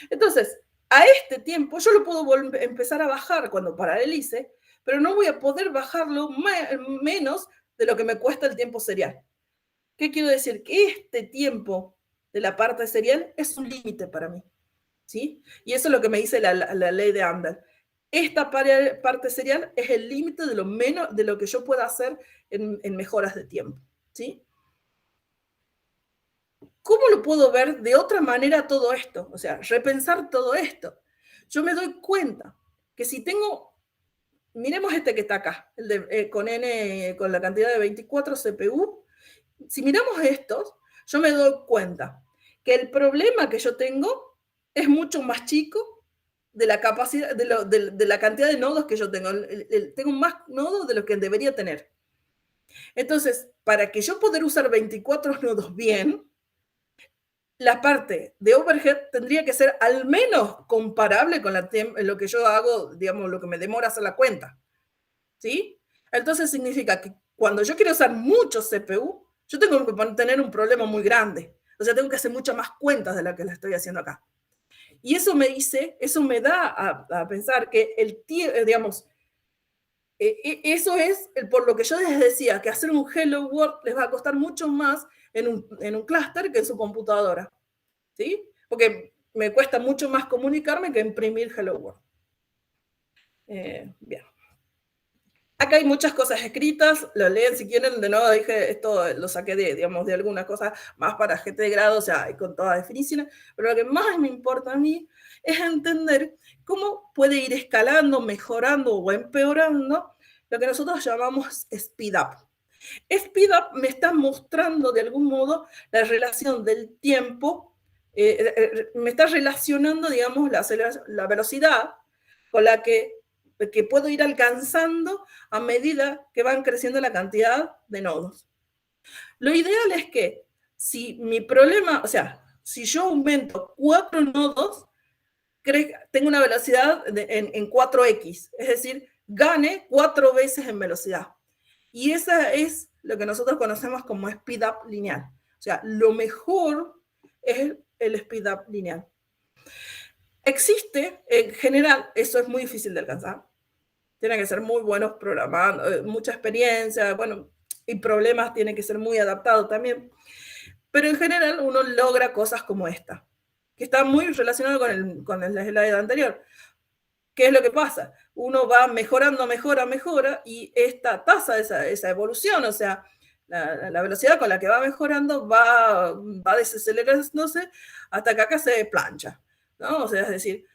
Speaker 1: Entonces, a este tiempo yo lo puedo empezar a bajar cuando paralelice, pero no voy a poder bajarlo menos de lo que me cuesta el tiempo serial. ¿Qué quiero decir? Que este tiempo de la parte serial es un límite para mí, ¿sí? Y eso es lo que me dice la ley de Amdahl. Esta parte serial es el límite de lo que yo pueda hacer en mejoras de tiempo, ¿sí? ¿Cómo lo puedo ver de otra manera todo esto? O sea, repensar todo esto. Yo me doy cuenta que si tengo, miremos este que está acá, con la cantidad de 24 CPU, si miramos estos, yo me doy cuenta que el problema que yo tengo es mucho más chico de la capacidad, de la cantidad de nodos que yo tengo. Tengo más nodos de los que debería tener. Entonces, para que yo pueda usar 24 nodos bien, la parte de overhead tendría que ser al menos comparable con lo que yo hago, digamos, lo que me demora hacer la cuenta, ¿sí? Entonces significa que cuando yo quiero usar mucho CPU, yo tengo que tener un problema muy grande. O sea, tengo que hacer muchas más cuentas de las que la estoy haciendo acá. Y eso me da a pensar que digamos, eso es por lo que yo les decía, que hacer un Hello World les va a costar mucho más en un clúster que en su computadora, ¿sí? Porque me cuesta mucho más comunicarme que imprimir Hello World. Bien. Acá hay muchas cosas escritas, lo leen si quieren. De nuevo dije, esto lo saqué de alguna cosa más para gente de grado, o sea, con todas las definiciones, pero lo que más me importa a mí es entender cómo puede ir escalando, mejorando o empeorando lo que nosotros llamamos speed up. Speed up me está mostrando de algún modo la relación del tiempo, me está relacionando, digamos, la velocidad con la que puedo ir alcanzando a medida que van creciendo la cantidad de nodos. Lo ideal es que si mi problema, o sea, si yo aumento 4 nodos, tengo una velocidad en 4x, es decir, gane 4 veces en velocidad. Y esa es lo que nosotros conocemos como speed up lineal. O sea, lo mejor es el speed up lineal. Existe, en general, eso es muy difícil de alcanzar. Tienen que ser muy buenos programando, mucha experiencia, bueno, y problemas tienen que ser muy adaptados también. Pero en general uno logra cosas como esta, que está muy relacionado con el slide anterior. ¿Qué es lo que pasa? Uno va mejorando, mejora, y esta tasa, esa evolución, o sea, la velocidad con la que va mejorando va desacelerándose hasta que acá se plancha, ¿no? O sea, es decir,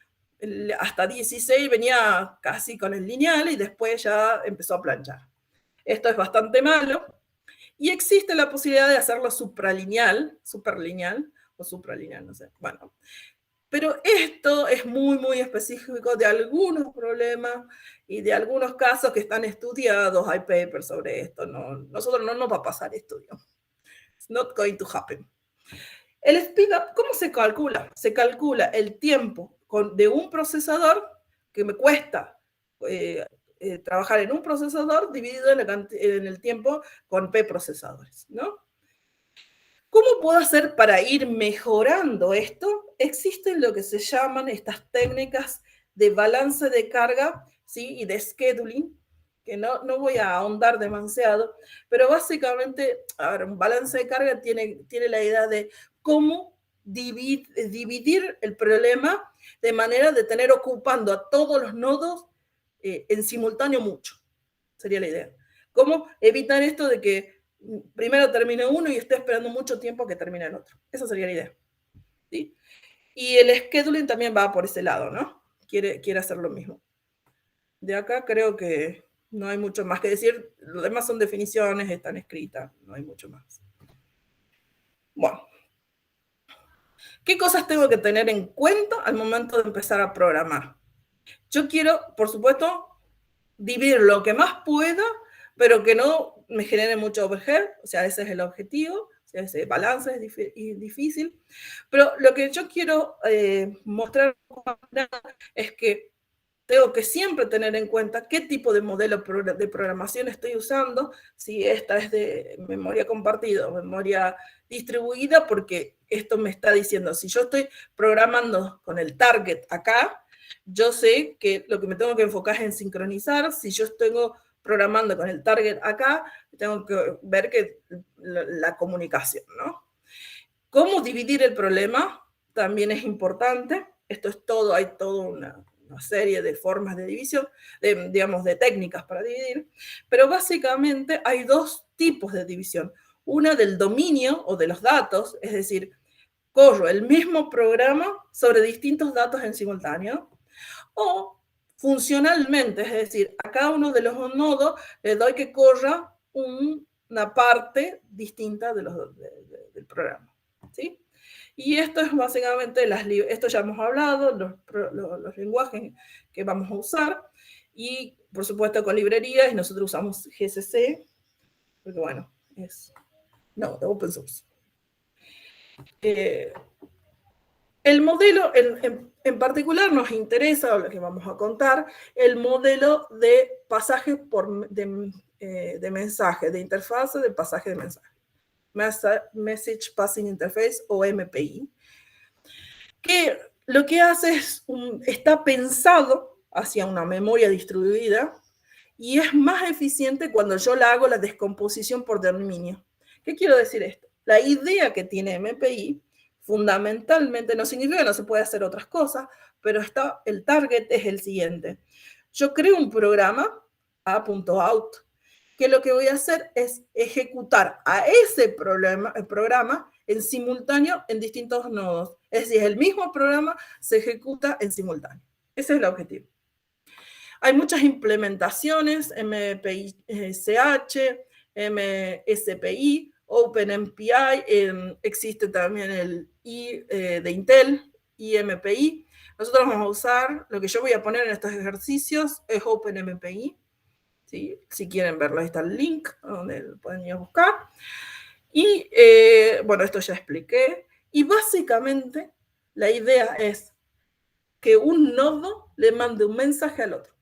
Speaker 1: hasta 16 venía casi con el lineal y después ya empezó a planchar. Esto es bastante malo y existe la posibilidad de hacerlo superlineal, no sé, bueno. Pero esto es muy, muy específico de algunos problemas y de algunos casos que están estudiados. Hay papers sobre esto. Nosotros no nos va a pasar esto, digamos. It's not going to happen. El speed up, ¿cómo se calcula? Se calcula el tiempo de un procesador que me cuesta trabajar en un procesador dividido en el tiempo con P procesadores, ¿no? ¿Cómo puedo hacer para ir mejorando esto? Existen lo que se llaman estas técnicas de balance de carga, ¿sí? Y de scheduling, que no voy a ahondar demasiado, pero básicamente, a ver, un balance de carga tiene la idea de cómo dividir el problema de manera de tener ocupando a todos los nodos en simultáneo mucho, sería la idea. ¿Cómo evitar esto de que primero termine uno y esté esperando mucho tiempo a que termine el otro? Esa sería la idea. ¿sí? Y el scheduling también va por ese lado, ¿no? Quiere hacer lo mismo. De acá creo que no hay mucho más que decir. Lo demás son definiciones, están escritas, no hay mucho más. Bueno. ¿Qué cosas tengo que tener en cuenta al momento de empezar a programar? Yo quiero, por supuesto, dividir lo que más pueda, pero que no me genere mucho overhead, o sea, ese es el objetivo, o sea, ese balance es difícil, pero lo que yo quiero mostrar es que tengo que siempre tener en cuenta qué tipo de modelo de programación estoy usando, si esta es de memoria compartida o memoria distribuida, porque esto me está diciendo, si yo estoy programando con el target acá, yo sé que lo que me tengo que enfocar es en sincronizar. Si yo estoy programando con el target acá, tengo que ver que la comunicación, ¿no? ¿Cómo dividir el problema? También es importante. Esto es todo, hay toda una serie de formas de división, digamos, de técnicas para dividir, pero básicamente hay dos tipos de división. Una del dominio o de los datos, es decir, corro el mismo programa sobre distintos datos en simultáneo, o funcionalmente, es decir, a cada uno de los nodos le doy que corra una parte distinta del programa, ¿sí? Y esto es básicamente, esto ya hemos hablado, los lenguajes que vamos a usar, y por supuesto con librerías, y nosotros usamos GCC, porque bueno, es de open source. El modelo, en particular, nos interesa, lo que vamos a contar, el modelo de pasaje de mensaje, de interfase de pasaje de mensaje. Message Passing Interface, o MPI, que lo que hace es, está pensado hacia una memoria distribuida y es más eficiente cuando yo la hago la descomposición por dominio. ¿Qué quiero decir esto? La idea que tiene MPI, fundamentalmente, no significa que no se puede hacer otras cosas, pero el target es el siguiente. Yo creo un programa, a.out, que lo que voy a hacer es ejecutar a ese programa en simultáneo en distintos nodos. Es decir, el mismo programa se ejecuta en simultáneo. Ese es el objetivo. Hay muchas implementaciones, MPI-CH, MSPI, OpenMPI, existe también el I de Intel, IMPI. Nosotros vamos a usar, lo que yo voy a poner en estos ejercicios es OpenMPI. ¿Sí? Si quieren verlo, ahí está el link donde lo pueden ir a buscar. Y bueno, esto ya expliqué. Y básicamente la idea es que un nodo le mande un mensaje al otro.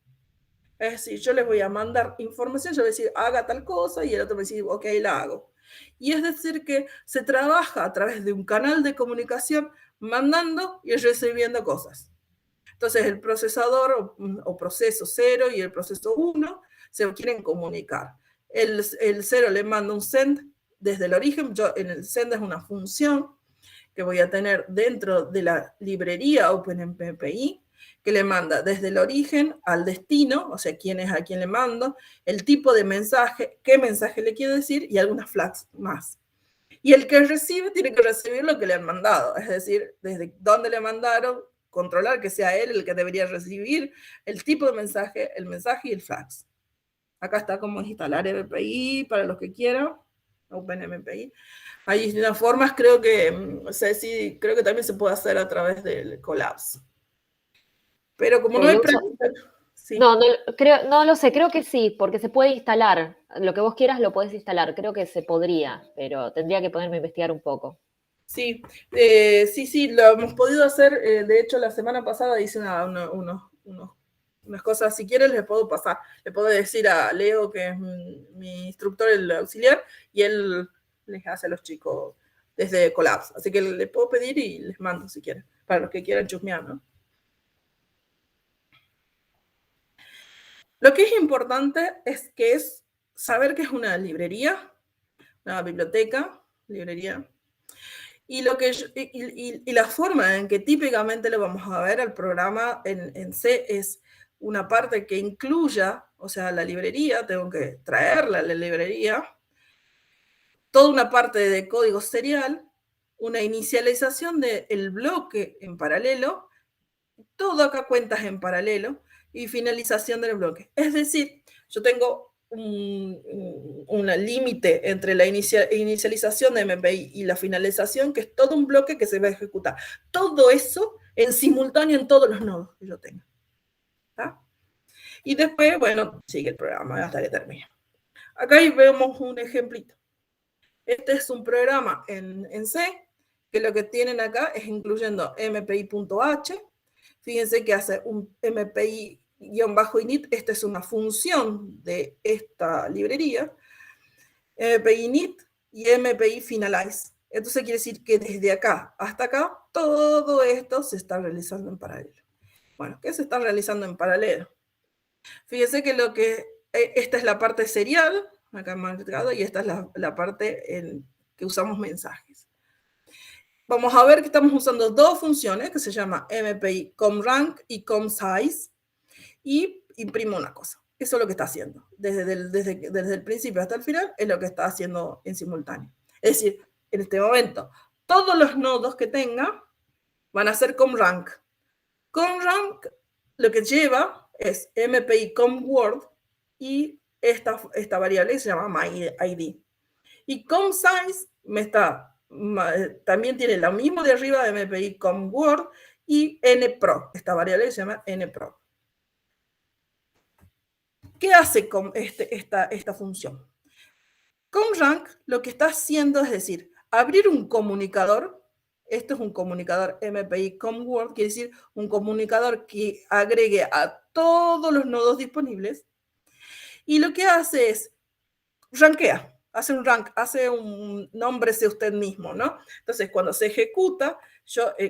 Speaker 1: Es decir, yo les voy a mandar información, yo voy a decir, haga tal cosa, y el otro me dice, ok, la hago. Y es decir, que se trabaja a través de un canal de comunicación mandando y recibiendo cosas. Entonces, el procesador o proceso 0 y el proceso 1 se quieren comunicar. El 0 le manda un send desde el origen. En el send es una función que voy a tener dentro de la librería OpenMPI, que le manda desde el origen al destino, o sea, quién es a quién le mando, el tipo de mensaje, qué mensaje le quiero decir, y algunas flags más. Y el que recibe tiene que recibir lo que le han mandado, es decir, desde dónde le mandaron, controlar que sea él el que debería recibir el tipo de mensaje, el mensaje y el flags. Acá está cómo instalar MPI para los que quieran, OpenMPI. Hay distintas formas, creo que también se puede hacer a través del Collabs. Pero como no hay práctica...
Speaker 2: Sí. No lo sé, creo que sí, porque se puede instalar. Lo que vos quieras lo podés instalar, creo que se podría, pero tendría que ponerme a investigar un poco.
Speaker 1: Sí, lo hemos podido hacer. De hecho, la semana pasada hice unas cosas. Si quieren, les puedo pasar. Le puedo decir a Leo, que es mi instructor, el auxiliar, y él les hace a los chicos desde Collabs. Así que le puedo pedir y les mando si quieren, para los que quieran chusmear, ¿no? Lo que es importante es saber que es una librería, una biblioteca, librería. Y la forma en que típicamente le vamos a ver al programa en C es una parte que incluya, o sea, la librería, tengo que traerla a la librería, toda una parte de código serial, una inicialización del bloque en paralelo, todo acá cuentas en paralelo, y finalización del bloque. Es decir, yo tengo un límite entre la inicialización de MPI y la finalización, que es todo un bloque que se va a ejecutar. Todo eso en simultáneo en todos los nodos que yo tenga. ¿Tá? Y después, bueno, sigue el programa hasta que termine. Acá vemos un ejemplito. Este es un programa en C, que lo que tienen acá es incluyendo mpi.h. Fíjense que hace un mpi-init, esta es una función de esta librería, mpi-init y mpi-finalize. Entonces quiere decir que desde acá hasta acá, todo esto se está realizando en paralelo. Bueno, ¿qué se está realizando en paralelo? Fíjense que esta es la parte serial, acá marcado, y esta es la parte que usamos mensajes. Vamos a ver que estamos usando dos funciones que se llaman mpi comRank y comSize, y imprimo una cosa. Eso es lo que está haciendo. Desde el principio hasta el final es lo que está haciendo en simultáneo. Es decir, en este momento, todos los nodos que tenga van a ser comRank. ComRank lo que lleva es mpi comWord y esta variable que se llama myID. Y comSize también tiene lo mismo de arriba de mpi comWord y npro, esta variable que se llama npro. ¿Qué hace esta función? ComRank lo que está haciendo es decir, abrir un comunicador. Esto es un comunicador mpi comWord, quiere decir un comunicador que agregue a todos los nodos disponibles. Y lo que hace es rankea, hace un nómbrese usted mismo, ¿no? Entonces, cuando se ejecuta,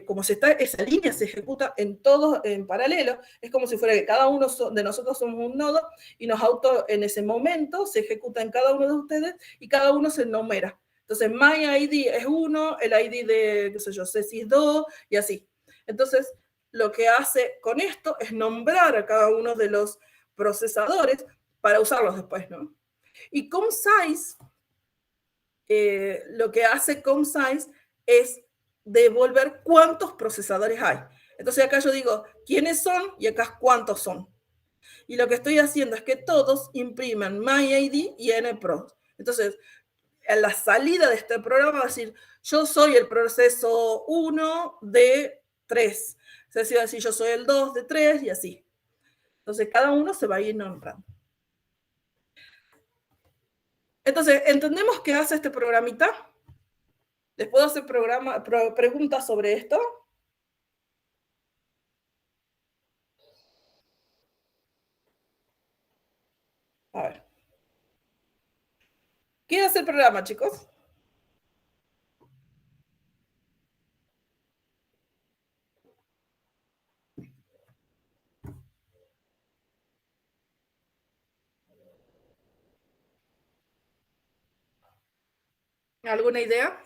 Speaker 1: como esa línea se ejecuta en todos en paralelo, es como si fuera que cada uno de nosotros somos un nodo y en ese momento se ejecuta en cada uno de ustedes y cada uno se numera. Entonces, myID es 1, el ID de, qué sé yo, Ceci es 2, y así. Entonces, lo que hace con esto es nombrar a cada uno de los procesadores para usarlos después, ¿no? Y comSize, lo que hace comSize es devolver cuántos procesadores hay. Entonces acá yo digo quiénes son y acá cuántos son. Y lo que estoy haciendo es que todos imprimen myID y npro. Entonces, en la salida de este programa va a decir, yo soy el proceso 1 de 3. Es decir, así, yo soy el 2 de 3 y así. Entonces, cada uno se va a ir nombrando. Entonces, ¿entendemos qué hace este programita? ¿Les puedo hacer preguntas sobre esto? A ver. ¿Qué hace el programa, chicos? ¿Alguna idea?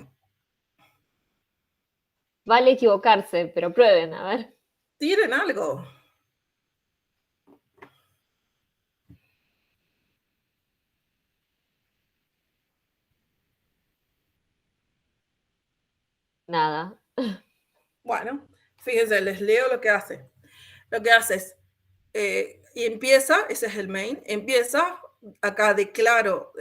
Speaker 2: Vale equivocarse, pero prueben, a ver.
Speaker 1: Tiren algo.
Speaker 2: Nada.
Speaker 1: Bueno, fíjense, les leo lo que hace. Lo que hace es, y empieza, ese es el main, empieza, acá declaro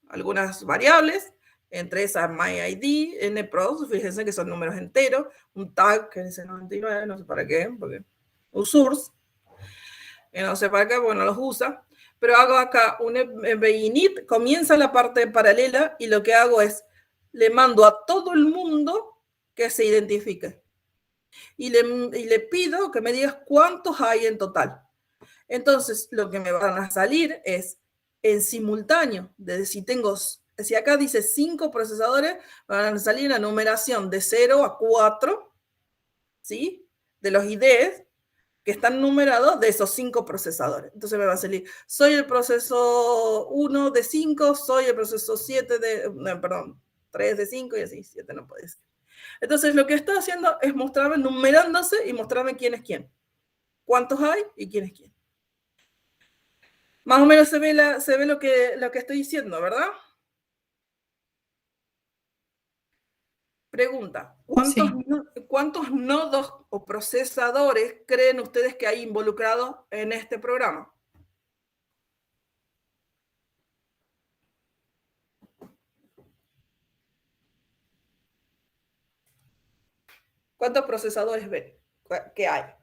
Speaker 1: algunas variables, entre esas myID, npros, fíjense que son números enteros, un tag que dice 99, no sé para qué, porque un source, no sé para qué, porque no los usa, pero hago acá un init, comienza la parte paralela y lo que hago es, le mando a todo el mundo que se identifique. Y le pido que me digas cuántos hay en total. Entonces, lo que me van a salir es en simultáneo, si acá dice 5 procesadores, van a salir la numeración de 0 a 4, ¿sí? De los IDs que están numerados de esos 5 procesadores. Entonces me va a salir, soy el proceso 1 de 5, soy el proceso 3 de 5 y así, 7 no puede ser. Entonces lo que está haciendo es mostrarme, numerándose y mostrarme quién es quién. Cuántos hay y quién es quién. Más o menos se ve lo que estoy diciendo, ¿verdad? Pregunta,
Speaker 6: Sí.
Speaker 1: ¿cuántos nodos o procesadores creen ustedes que hay involucrados en este programa? ¿Cuántos procesadores ven que hay?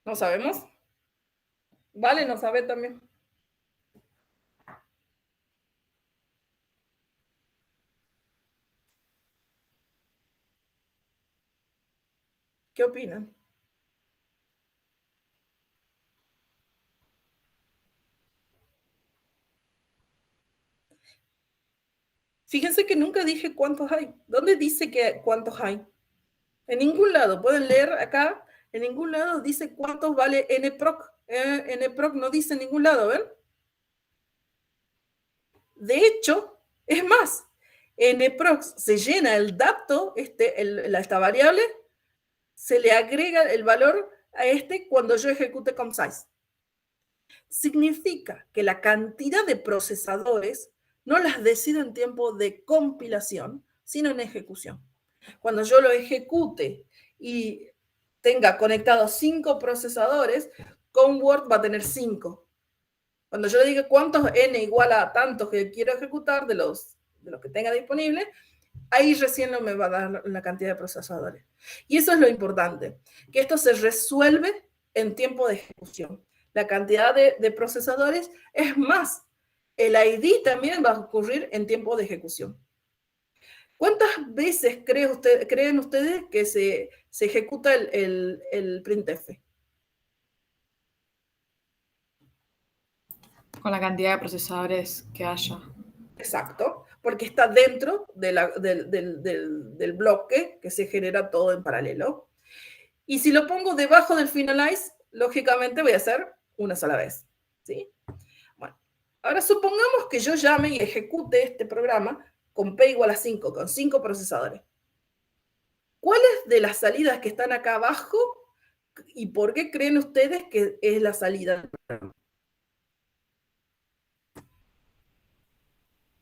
Speaker 1: ¿No sabemos? Vale, no sabe también. ¿Qué opinan? Fíjense que nunca dije cuántos hay. ¿Dónde dice que cuántos hay? En ningún lado. Pueden leer acá. En ningún lado dice cuántos vale nproc. Nproc no dice en ningún lado, ¿ven? De hecho, es más, nproc se llena el dato, esta variable, se le agrega el valor a cuando yo ejecute comsize. Significa que la cantidad de procesadores no las decido en tiempo de compilación, sino en ejecución. Cuando yo lo ejecute y tenga conectados 5 procesadores, con Word va a tener 5. Cuando yo le diga cuántos n igual a tantos que quiero ejecutar de los que tenga disponible, ahí recién no me va a dar la cantidad de procesadores. Y eso es lo importante, que esto se resuelve en tiempo de ejecución. La cantidad de procesadores es más. El ID también va a ocurrir en tiempo de ejecución. ¿Cuántas veces creen ustedes que se ejecuta el printf?
Speaker 6: Con la cantidad de procesadores que haya.
Speaker 1: Exacto, porque está dentro del bloque que se genera todo en paralelo. Y si lo pongo debajo del finalize, lógicamente voy a hacer una sola vez. ¿Sí? Bueno, ahora supongamos que yo llame y ejecute este programa con P igual a 5, con 5 procesadores. ¿Cuáles de las salidas que están acá abajo y por qué creen ustedes que es la salida?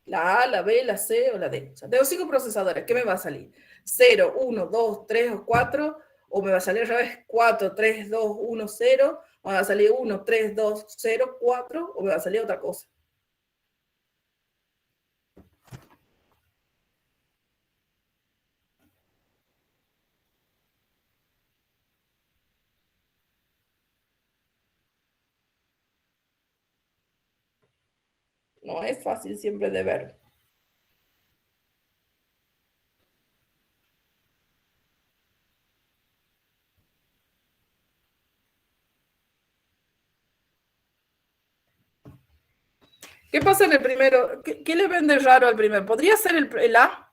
Speaker 1: La A, la B, la C o la D. O sea, tengo 5 procesadores. ¿Qué me va a salir? 0, 1, 2, 3 o 4. O me va a salir al revés 4, 3, 2, 1, 0. O me va a salir 1, 3, 2, 0, 4. O me va a salir otra cosa. No es fácil siempre de ver. ¿Qué pasa en el primero? ¿Qué le vende raro al primero? ¿Podría ser el A?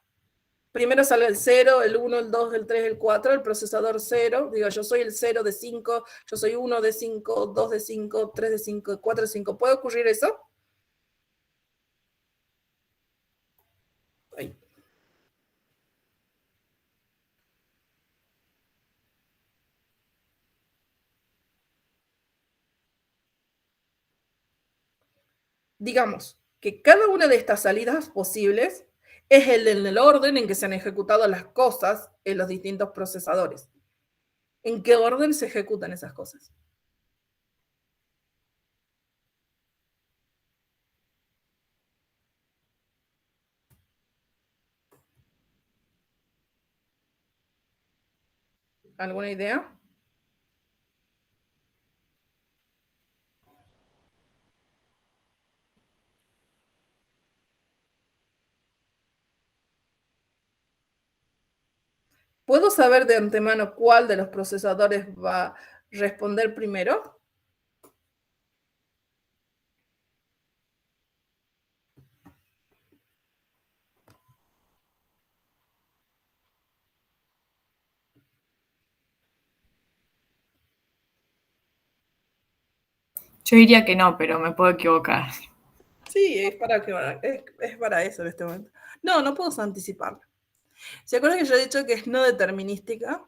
Speaker 1: Primero sale el 0, el 1, el 2, el 3, el 4, el procesador 0. Digo, yo soy el 0 de 5, yo soy 1 de 5, 2 de 5, 3 de 5, 4 de 5. ¿Puede ocurrir eso? Ahí. Digamos que cada una de estas salidas posibles es en el orden en que se han ejecutado las cosas en los distintos procesadores. ¿En qué orden se ejecutan esas cosas? ¿Alguna idea? ¿Puedo saber de antemano cuál de los procesadores va a responder primero?
Speaker 6: Yo diría que no, pero me puedo equivocar.
Speaker 1: Sí, es para eso en este momento. No puedo anticiparlo. ¿Se acuerdan que yo he dicho que es no determinística?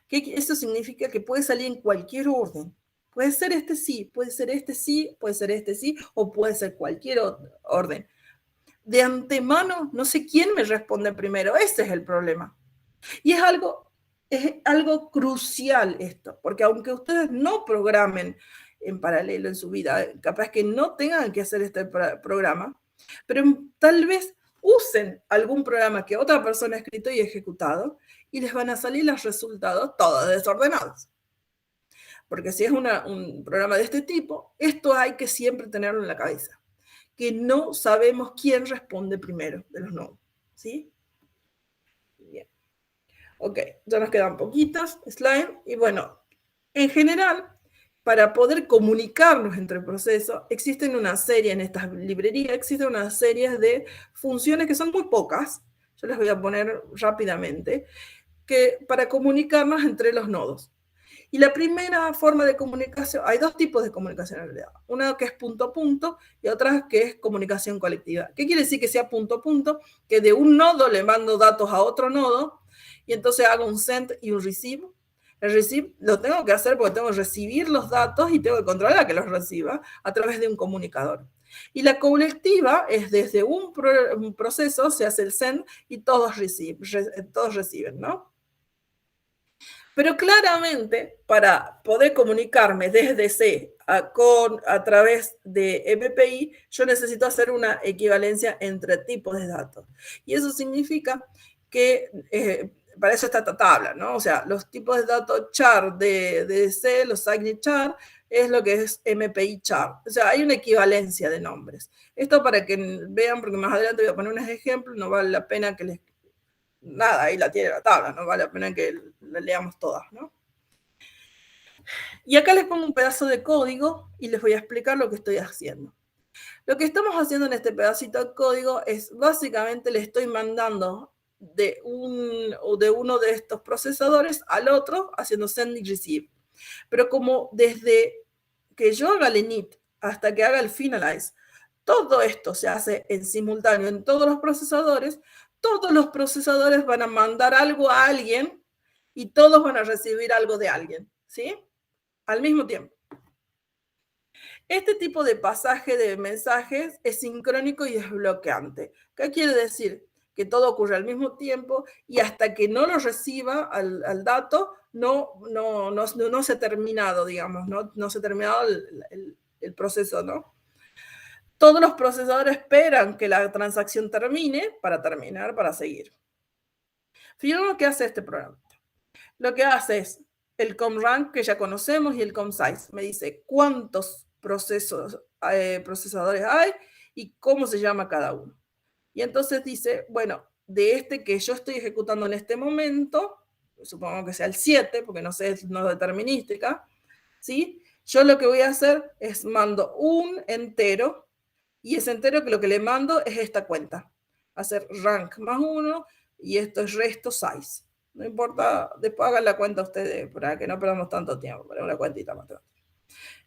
Speaker 1: Eso significa que puede salir en cualquier orden. Puede ser este sí, puede ser este sí, puede ser este sí, o puede ser cualquier orden. De antemano, no sé quién me responde primero. Ese es el problema. Y es algo crucial esto, porque aunque ustedes no programen en paralelo en su vida, capaz que no tengan que hacer este programa, pero tal vez usen algún programa que otra persona ha escrito y ejecutado y les van a salir los resultados todos desordenados. Porque si es un programa de este tipo, esto hay que siempre tenerlo en la cabeza, que no sabemos quién responde primero de los nodos, ¿sí? Bien. Ok, ya nos quedan poquitas slides. Y bueno, en general, para poder comunicarnos entre procesos, existen una serie en estas librerías, existen una serie de funciones que son muy pocas, yo les voy a poner rápidamente, que para comunicarnos entre los nodos. Y la primera forma de comunicación, hay dos tipos de comunicación en realidad. Una que es punto a punto y otra que es comunicación colectiva. ¿Qué quiere decir que sea punto a punto? Que de un nodo le mando datos a otro nodo y entonces hago un send y un receive. El receive lo tengo que hacer porque tengo que recibir los datos y tengo que controlar a que los reciba a través de un comunicador. Y la colectiva es desde un proceso, se hace el send y todos reciben, ¿no? Pero claramente, para poder comunicarme desde C a través de MPI, yo necesito hacer una equivalencia entre tipos de datos. Y eso significa que, para eso está esta tabla, ¿no? O sea, los tipos de datos char de C, los signed char, es lo que es MPI char. O sea, hay una equivalencia de nombres. Esto para que vean, porque más adelante voy a poner unos ejemplos, no vale la pena que les... Nada, ahí la tiene la tabla, no vale la pena que la leamos todas, ¿no? Y acá les pongo un pedazo de código y les voy a explicar lo que estoy haciendo. Lo que estamos haciendo en este pedacito de código es, básicamente, le estoy mandando de uno de estos procesadores al otro, haciendo send y receive. Pero como desde que yo haga el init hasta que haga el finalize, todo esto se hace en simultáneo en todos los procesadores van a mandar algo a alguien y todos van a recibir algo de alguien, ¿sí? Al mismo tiempo. Este tipo de pasaje de mensajes es sincrónico y desbloqueante. ¿Qué quiere decir? Que todo ocurre al mismo tiempo y hasta que no lo reciba al dato, no se ha terminado, digamos, no se ha terminado el proceso, ¿no? Todos los procesadores esperan que la transacción termine para seguir. Fíjense lo que hace este programa. Lo que hace es el comRank que ya conocemos y el comSize. Me dice cuántos procesadores hay y cómo se llama cada uno. Y entonces dice, bueno, de este que yo estoy ejecutando en este momento, supongo que sea el 7, porque no sé, no es determinística, ¿sí? Yo lo que voy a hacer es mando un entero, y ese entero que lo que le mando es esta cuenta. Hacer rank más 1, y esto es resto size. No importa, después hagan la cuenta ustedes, para que no perdamos tanto tiempo, para una cuentita más.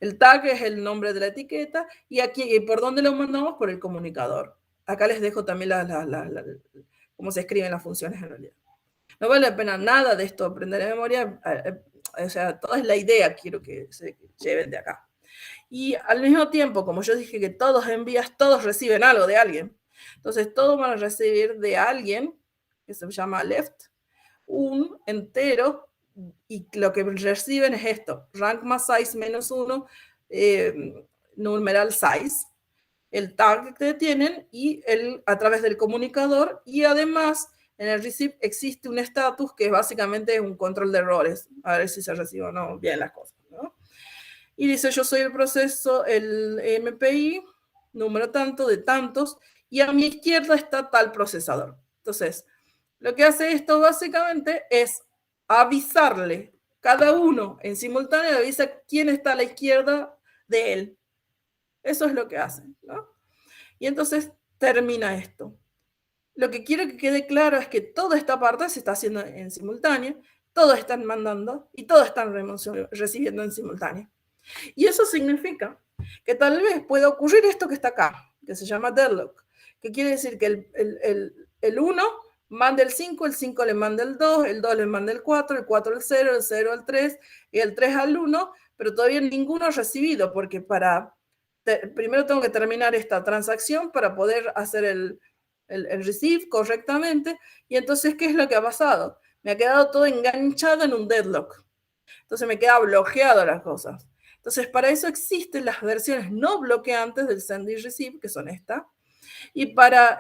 Speaker 1: El tag es el nombre de la etiqueta, y aquí, ¿por dónde lo mandamos? Por el comunicador. Acá les dejo también cómo se escriben las funciones en realidad. No vale la pena nada de esto aprender de memoria, o sea, toda es la idea, quiero que se lleven de acá. Y al mismo tiempo, como yo dije que todos reciben algo de alguien. Entonces, todos van a recibir de alguien, que se llama left, un entero, y lo que reciben es esto, rank más size menos 1, numeral size, el tag que tienen y a través del comunicador, y además en el receive existe un status que básicamente es un control de errores, a ver si se recibe o no bien las cosas, ¿no? Y dice, yo soy el proceso, el MPI, número tanto de tantos, y a mi izquierda está tal procesador. Entonces, lo que hace esto básicamente es avisarle, cada uno en simultáneo le avisa quién está a la izquierda de él. Eso es lo que hace, ¿no? Y entonces termina esto. Lo que quiero que quede claro es que toda esta parte se está haciendo en simultáneo, todos están mandando y todos están recibiendo en simultáneo. Y eso significa que tal vez pueda ocurrir esto que está acá, que se llama deadlock, que quiere decir que el 1 manda el 5 le manda el 2 le manda el 4 al 0, el 0 al 3 y el 3 al 1, pero todavía ninguno ha recibido, porque primero tengo que terminar esta transacción para poder hacer el receive correctamente. Y entonces, ¿qué es lo que ha pasado? Me ha quedado todo enganchado en un deadlock. Entonces me queda bloqueado las cosas. Entonces, para eso existen las versiones no bloqueantes del send y receive, que son estas. Y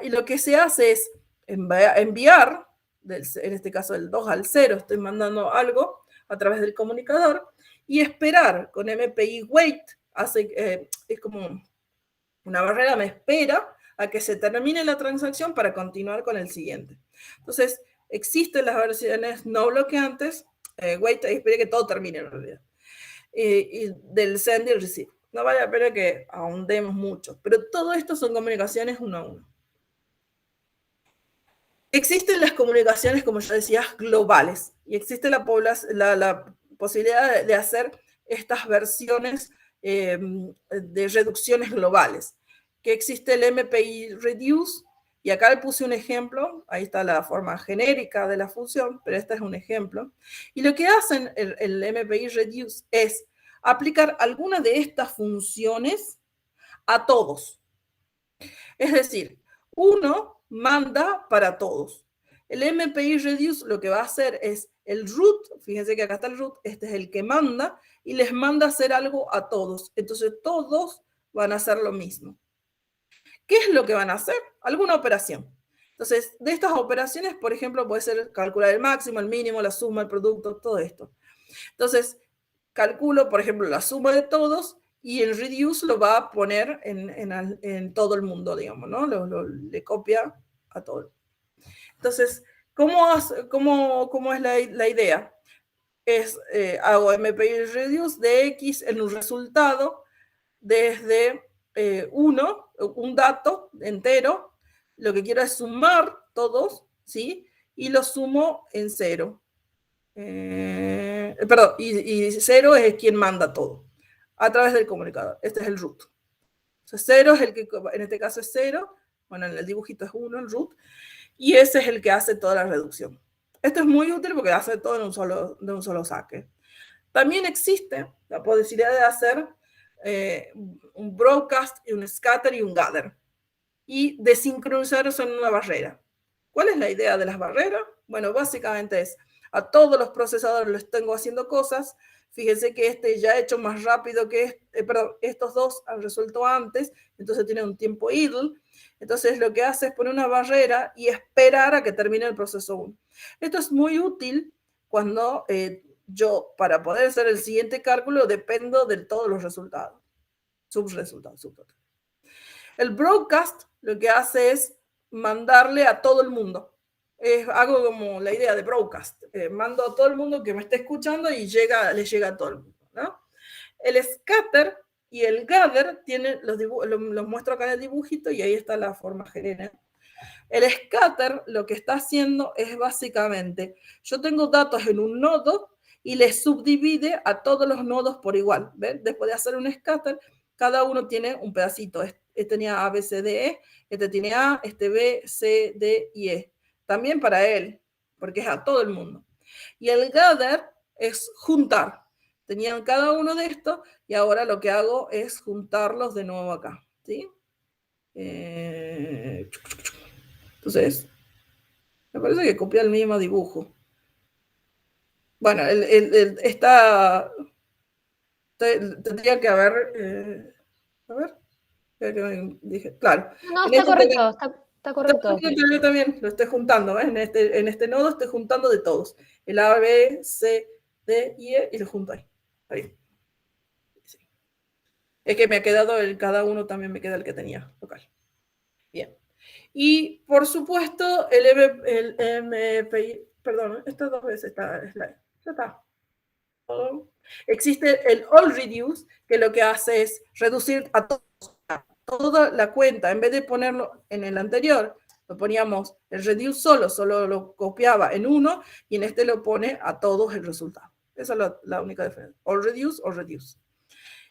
Speaker 1: lo que se hace es enviar, en este caso del 2 al 0, estoy mandando algo a través del comunicador, y esperar con MPI wait, es como una barrera, me espera a que se termine la transacción para continuar con el siguiente. Entonces, existen las versiones no bloqueantes, wait, espere que todo termine en realidad, y del send y receive. No vale la pena que ahondemos mucho, pero todo esto son comunicaciones uno a uno. Existen las comunicaciones, como ya decía, globales, y existe la posibilidad de hacer estas versiones de reducciones globales, que existe el MPI reduce, y acá le puse un ejemplo, ahí está la forma genérica de la función, pero este es un ejemplo, y lo que hacen el MPI reduce es aplicar alguna de estas funciones a todos. Es decir, uno manda para todos. El MPI reduce lo que va a hacer es el root, fíjense que acá está el root, este es el que manda, y les manda a hacer algo a todos. Entonces todos van a hacer lo mismo. ¿Qué es lo que van a hacer? Alguna operación. Entonces, de estas operaciones, por ejemplo, puede ser calcular el máximo, el mínimo, la suma, el producto, todo esto. Entonces, calculo, por ejemplo, la suma de todos, y el reduce lo va a poner en todo el mundo, digamos, ¿no? Le copia a todo. Entonces, ¿cómo es la idea? Hago MPI reduce de X en un resultado desde 1, un dato entero, lo que quiero es sumar todos, ¿sí? Y lo sumo en 0. Perdón, y 0 es quien manda todo, a través del comunicador. Este es el root. Entonces 0 es el que, en este caso es 0, bueno, en el dibujito es 1, el root, y ese es el que hace toda la reducción. Esto es muy útil porque hace todo de un solo saque. También existe la posibilidad de hacer un broadcast, y un scatter y un gather, y de sincronizarlos en una barrera. ¿Cuál es la idea de las barreras? Bueno, básicamente es, a todos los procesadores les tengo haciendo cosas. Fíjense que este ya ha hecho más rápido que estos dos han resuelto antes, entonces tiene un tiempo idle. Entonces lo que hace es poner una barrera y esperar a que termine el proceso 1. Esto es muy útil cuando yo, para poder hacer el siguiente cálculo, dependo de todos los resultados, subresultados. El broadcast lo que hace es mandarle a todo el mundo. Hago como la idea de broadcast. Mando a todo el mundo que me esté escuchando y le llega a todo el mundo, ¿no? El scatter y el gather tienen los muestro acá en el dibujito, y ahí está la forma general. El scatter lo que está haciendo es básicamente, yo tengo datos en un nodo y les subdivide a todos los nodos por igual. ¿Ven? Después de hacer un scatter, cada uno tiene un pedacito. Este tenía A, B, C, D, E. Este tiene A, este B, C, D y E. También para él, porque es a todo el mundo. Y el gather es juntar. Tenían cada uno de estos, y ahora lo que hago es juntarlos de nuevo acá, ¿sí? Entonces, me parece que copié el mismo dibujo. Bueno, tendría que haber, a ver, dije, claro.
Speaker 2: No, está correcto, está correcto.
Speaker 1: Yo también lo estoy juntando, ¿ves? En este nodo estoy juntando de todos. El A, B, C, D y E, y lo junto ahí. Ahí. Sí. Es que me ha quedado cada uno también me queda el que tenía local. Bien. Y por supuesto, el MPI, perdón, estas dos veces está slide. Ya está. Existe el all reduce, que lo que hace es reducir a toda la cuenta. En vez de ponerlo en el anterior, lo poníamos el reduce solo lo copiaba en uno, y en este lo pone a todos el resultado. Esa es la única diferencia. All reduce.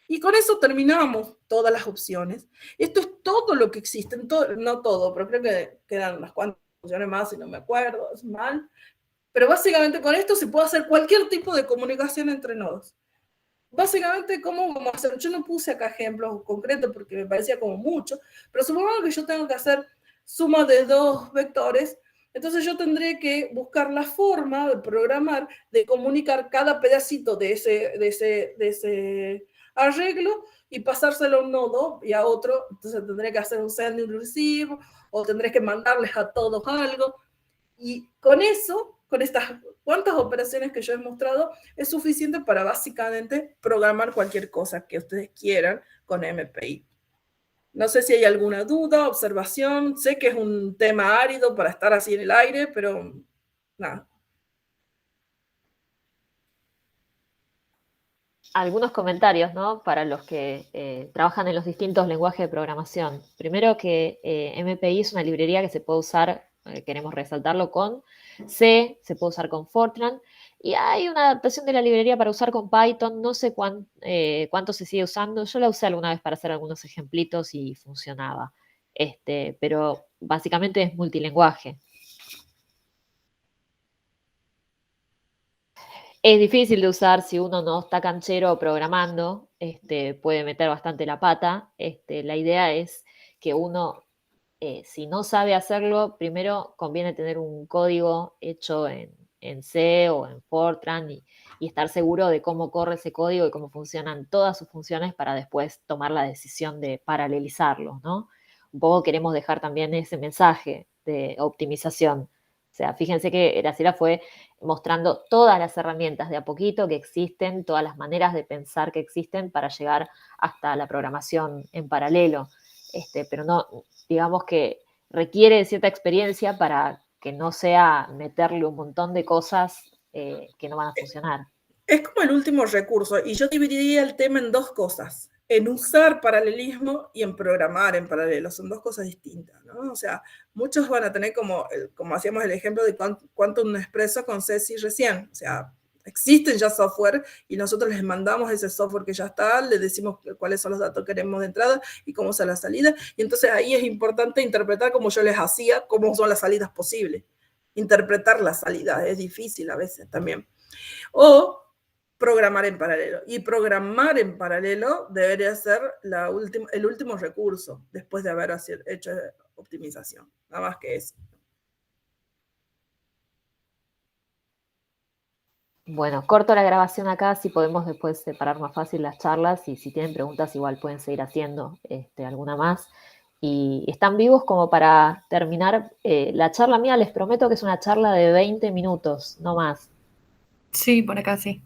Speaker 1: Y con eso terminamos todas las opciones. Esto es todo lo que existe, no todo, pero creo que quedan unas cuantas funcione más si no me acuerdo, es mal. Pero básicamente con esto se puede hacer cualquier tipo de comunicación entre nodos. Básicamente, ¿cómo vamos a hacer? Yo no puse acá ejemplos concretos porque me parecía como mucho, pero supongamos que yo tengo que hacer suma de dos vectores, entonces yo tendré que buscar la forma de programar, de comunicar cada pedacito de ese arreglo y pasárselo a un nodo y a otro, entonces tendré que hacer un send y un receive, o tendré que mandarles a todos algo, y con eso, con estas cuantas operaciones que yo he mostrado, es suficiente para básicamente programar cualquier cosa que ustedes quieran con MPI. No sé si hay alguna duda, observación. Sé que es un tema árido para estar así en el aire, pero nada.
Speaker 2: Algunos comentarios, ¿no? Para los que trabajan en los distintos lenguajes de programación. Primero que MPI es una librería que se puede usar, queremos resaltarlo, con C, se puede usar con Fortran, y hay una adaptación de la librería para usar con Python, no sé cuánto se sigue usando. Yo la usé alguna vez para hacer algunos ejemplitos y funcionaba, pero básicamente es multilingüe. Es difícil de usar si uno no está canchero programando, puede meter bastante la pata. La idea es que uno, si no sabe hacerlo, primero conviene tener un código hecho en C o en Fortran y estar seguro de cómo corre ese código y cómo funcionan todas sus funciones para después tomar la decisión de paralelizarlo, ¿no? Un poco queremos dejar también ese mensaje de optimización. O sea, fíjense que Graciela fue mostrando todas las herramientas de a poquito que existen, todas las maneras de pensar que existen para llegar hasta la programación en paralelo. Pero no, digamos que requiere cierta experiencia para que no sea meterle un montón de cosas que no van a funcionar.
Speaker 1: Es como el último recurso, y yo dividiría el tema en dos cosas, en usar paralelismo y en programar en paralelo. Son dos cosas distintas, ¿no? O sea, muchos van a tener como hacíamos el ejemplo de Quantum Expresso con Ceci recién. O sea, existen ya software y nosotros les mandamos ese software que ya está, les decimos cuáles son los datos que queremos de entrada y cómo son las salidas. Y entonces ahí es importante interpretar, como yo les hacía, cómo son las salidas posibles. Interpretar las salidas es difícil a veces también. O programar en paralelo. Y programar en paralelo debería ser el último recurso después de haber hecho optimización. Nada más que eso.
Speaker 2: Bueno, corto la grabación acá, si podemos después separar más fácil las charlas y si tienen preguntas igual pueden seguir haciendo alguna más. Y están vivos como para terminar la charla mía, les prometo que es una charla de 20 minutos, no más.
Speaker 6: Sí, por acá sí.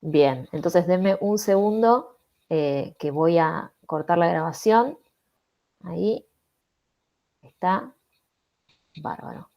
Speaker 2: Bien, entonces denme un segundo que voy a cortar la grabación. Ahí está. Bárbaro.